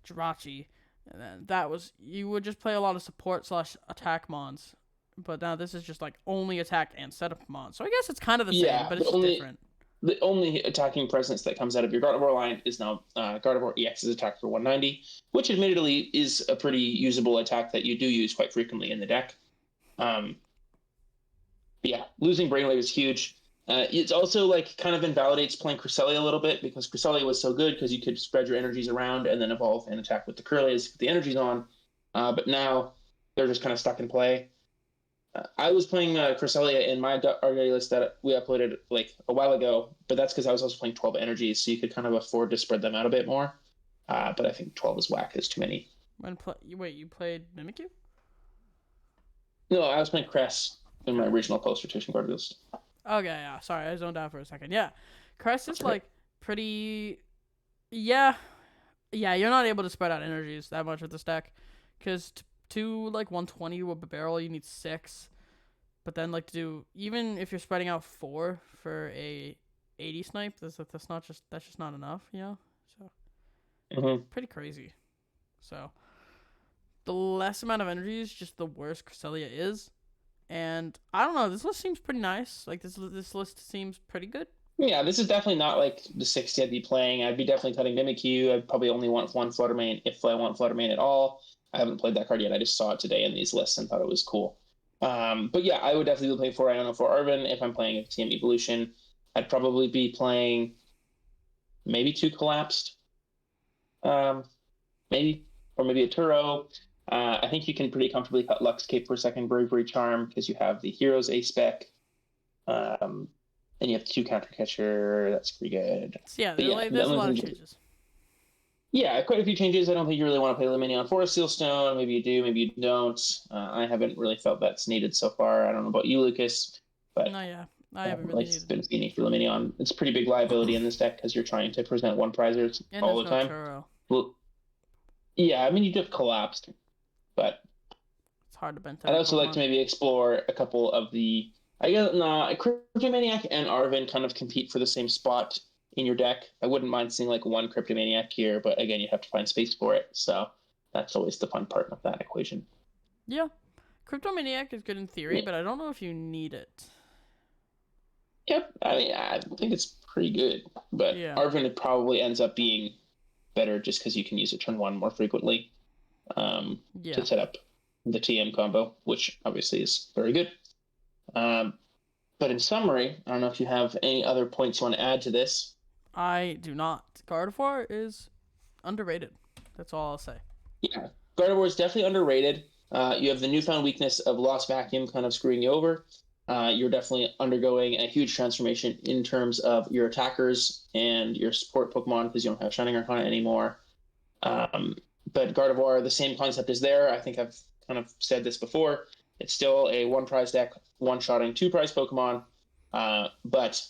Jirachi, and then you would just play a lot of support / attack mons. But now this is just like only attack and setup mons. So I guess it's kind of the same, but it's different. The only attacking presence that comes out of your Gardevoir line is now Gardevoir EX's attack for 190, which admittedly is a pretty usable attack that you do use quite frequently in the deck. Yeah, losing Brainwave is huge. It's also like kind of invalidates playing Cresselia a little bit because Cresselia was so good because you could spread your energies around and then evolve and attack with the Curlies with the energies on. But now they're just kind of stuck in play. I was playing Cresselia in my Argari list that we uploaded like a while ago, but that's because I was also playing 12 energies, so you could kind of afford to spread them out a bit more. But I think 12 is whack. It's too many. Wait, you played Mimikyu? No, I was playing Cress in my original post-rotation guard list. Okay, yeah. Sorry, I zoned out for a second. Yeah. Cress is like pretty... Yeah. Yeah, you're not able to spread out energies that much with this deck. Because to like 120 with a barrel, you need 6. But then like to do... Even if you're spreading out 4 for a 80 snipe, that's just not enough, you know? So pretty crazy. So the less amount of energies, just the worse Cresselia is. And I don't know, this list seems pretty nice. Like this list seems pretty good. Yeah, this is definitely not like the 60 I'd be playing. I'd be definitely cutting Mimikyu. I'd probably only want one Flutter Mane if I want Flutter Mane at all. I haven't played that card yet. I just saw it today in these lists and thought it was cool. But yeah, I would definitely be playing for Iono for Arven if I'm playing a Team Evolution. I'd probably be playing maybe 2 collapsed. Maybe, or maybe a Turo. I think you can pretty comfortably cut Lux Cape for second Bravery Charm because you have the Heroes A spec. And you have 2 Counter Catcher. That's pretty good. So yeah, But yeah, like, the there's a only lot of thing changes. yeah, quite a few changes. I don't think you really want to play Lumini on Forest Seal Stone. Maybe you do, maybe you don't. I haven't really felt that's needed so far. I don't know about you, Lucas, but No, yeah, I I haven't haven't really really needed. been feeling for Lumini on. It's a pretty big liability in this deck because you're trying to present one prizers And all there's the no time. Turo. Well, yeah, I mean, you just collapsed, but It's hard to bench. I'd also like to maybe explore a couple of the. I guess no, Cryptomaniac and Arven kind of compete for the same spot in your deck. I wouldn't mind seeing like one Cryptomaniac here, but again, you'd have to find space for it. So that's always the fun part of that equation. Yeah, Cryptomaniac is good in theory, Yeah. but I don't know if you need it. Yep, I mean, I think it's pretty good, but Yeah. Arven probably ends up being better just because you can use it turn 1 more frequently Yeah, to set up the TM combo, which obviously is very good. But in summary, I don't know if you have any other points you want to add to this. I do not. Gardevoir is underrated. That's all I'll say. Yeah, Gardevoir is definitely underrated. You have the newfound weakness of Lost Vacuum kind of screwing you over. You're definitely undergoing a huge transformation in terms of your attackers and your support Pokemon because you don't have Shining Arcana anymore. But Gardevoir, the same concept is there. I think I've kind of said this before. It's still a 1 prize deck, one-shotting 2 prize Pokemon. But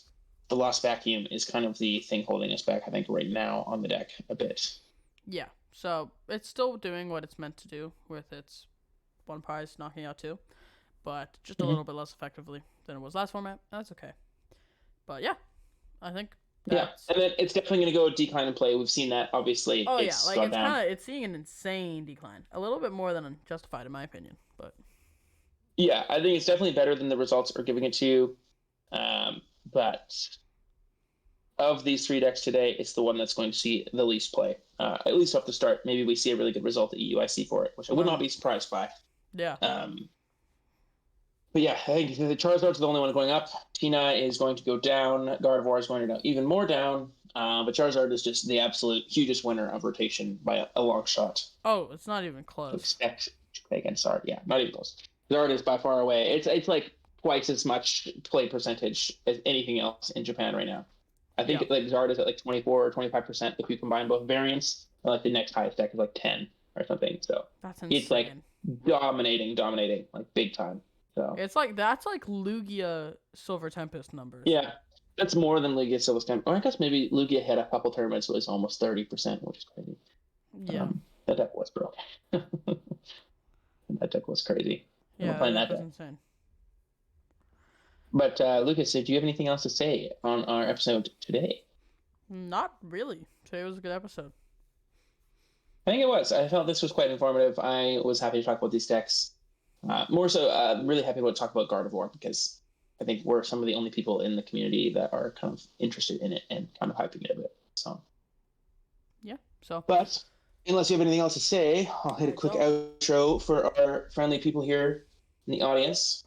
the Lost Vacuum is kind of the thing holding us back, I think, right now on the deck a bit. Yeah, so it's still doing what it's meant to do with its 1 prize knocking out 2, but just a little bit less effectively than it was last format. That's okay. But yeah, I think that's... Yeah, and then it's definitely going to go decline in play. We've seen that, obviously. Oh it's yeah, like gone it's down. kind of, it's seeing an insane decline, a little bit more than justified in my opinion. But yeah, I think it's definitely better than the results are giving it to you. But of these 3 decks today, it's the one that's going to see the least play. At least off the start. Maybe we see a really good result at EUIC for it, which I would not be surprised by. Yeah. But yeah, I think the Charizard's the only one going up. Tina is going to go down. Gardevoir is going to go even more down. But Charizard is just the absolute hugest winner of rotation by a long shot. Oh, it's not even close. Expect to play against Zard. Yeah, not even close. Zard is by far away. It's like twice as much play percentage as anything else in Japan right now. I think like Zard is at like 24 or 25% if you combine both variants. And like the next highest deck is like 10 or something. So that's insane. It's like dominating, like big time. So it's like that's like Lugia Silver Tempest numbers. Yeah, that's more than Lugia Silver Tempest. Or I guess maybe Lugia had a couple tournaments was almost 30%, which is crazy. Yeah, that deck was broke. That deck was crazy. Yeah, playing that deck. was insane. But Lucas, do you have anything else to say on our episode today? Not really. Today was a good episode. I think it was. I felt this was quite informative. I was happy to talk about these decks. More so, really happy to talk about Gardevoir because I think we're some of the only people in the community that are kind of interested in it and kind of hyping it a bit. So, yeah. So, but unless you have anything else to say, I'll hit a quick outro for our friendly people here in the audience.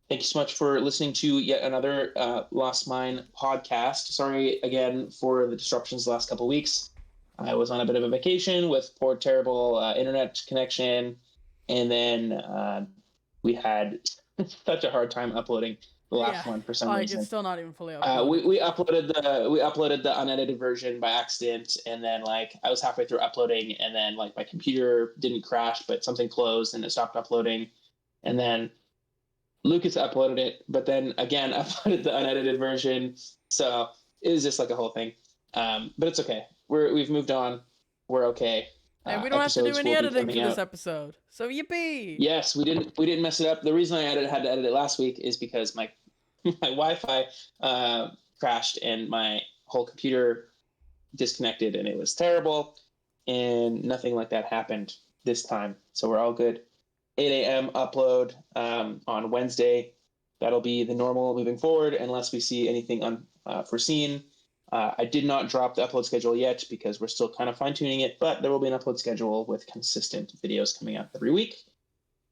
Thank you so much for listening to yet another Lost Mine podcast. Sorry again for the disruptions the last couple of weeks. I was on a bit of a vacation with poor, terrible internet connection, and then we had such a hard time uploading the last one for some reason. It's still not even fully uploaded. We uploaded the unedited version by accident, and then like I was halfway through uploading, and then like my computer didn't crash, but something closed and it stopped uploading, and then Lucas uploaded it, but then again uploaded the unedited version. So it was just like a whole thing. But it's okay. We've moved on. We're okay. And we don't have to do any editing for this episode. So yippee! Yes, we didn't mess it up. The reason I had to edit it last week is because my Wi-Fi crashed and my whole computer disconnected, and it was terrible. And nothing like that happened this time, so we're all good. 8 a.m. upload on Wednesday. That'll be the normal moving forward, unless we see anything unforeseen. I did not drop the upload schedule yet because we're still kind of fine-tuning it, but there will be an upload schedule with consistent videos coming out every week.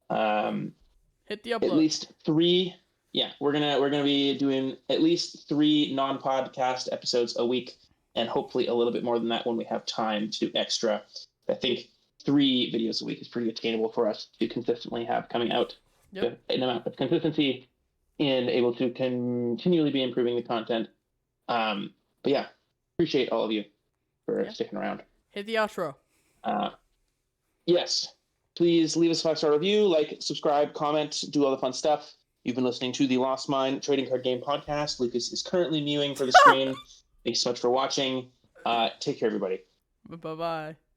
Hit the upload. At least 3. Yeah, we're gonna be doing at least 3 non-podcast episodes a week and hopefully a little bit more than that when we have time to do extra. I think 3 videos a week is pretty attainable for us to consistently have coming out. Yep. An amount of consistency and able to continually be improving the content. But yeah, appreciate all of you for sticking around. Hit the outro. Yes, please leave us a 5-star review, like, subscribe, comment, do all the fun stuff. You've been listening to the Lost Mine Trading Card Game Podcast. Lucas is currently mewing for the screen. Thanks so much for watching. Take care, everybody. Bye-bye.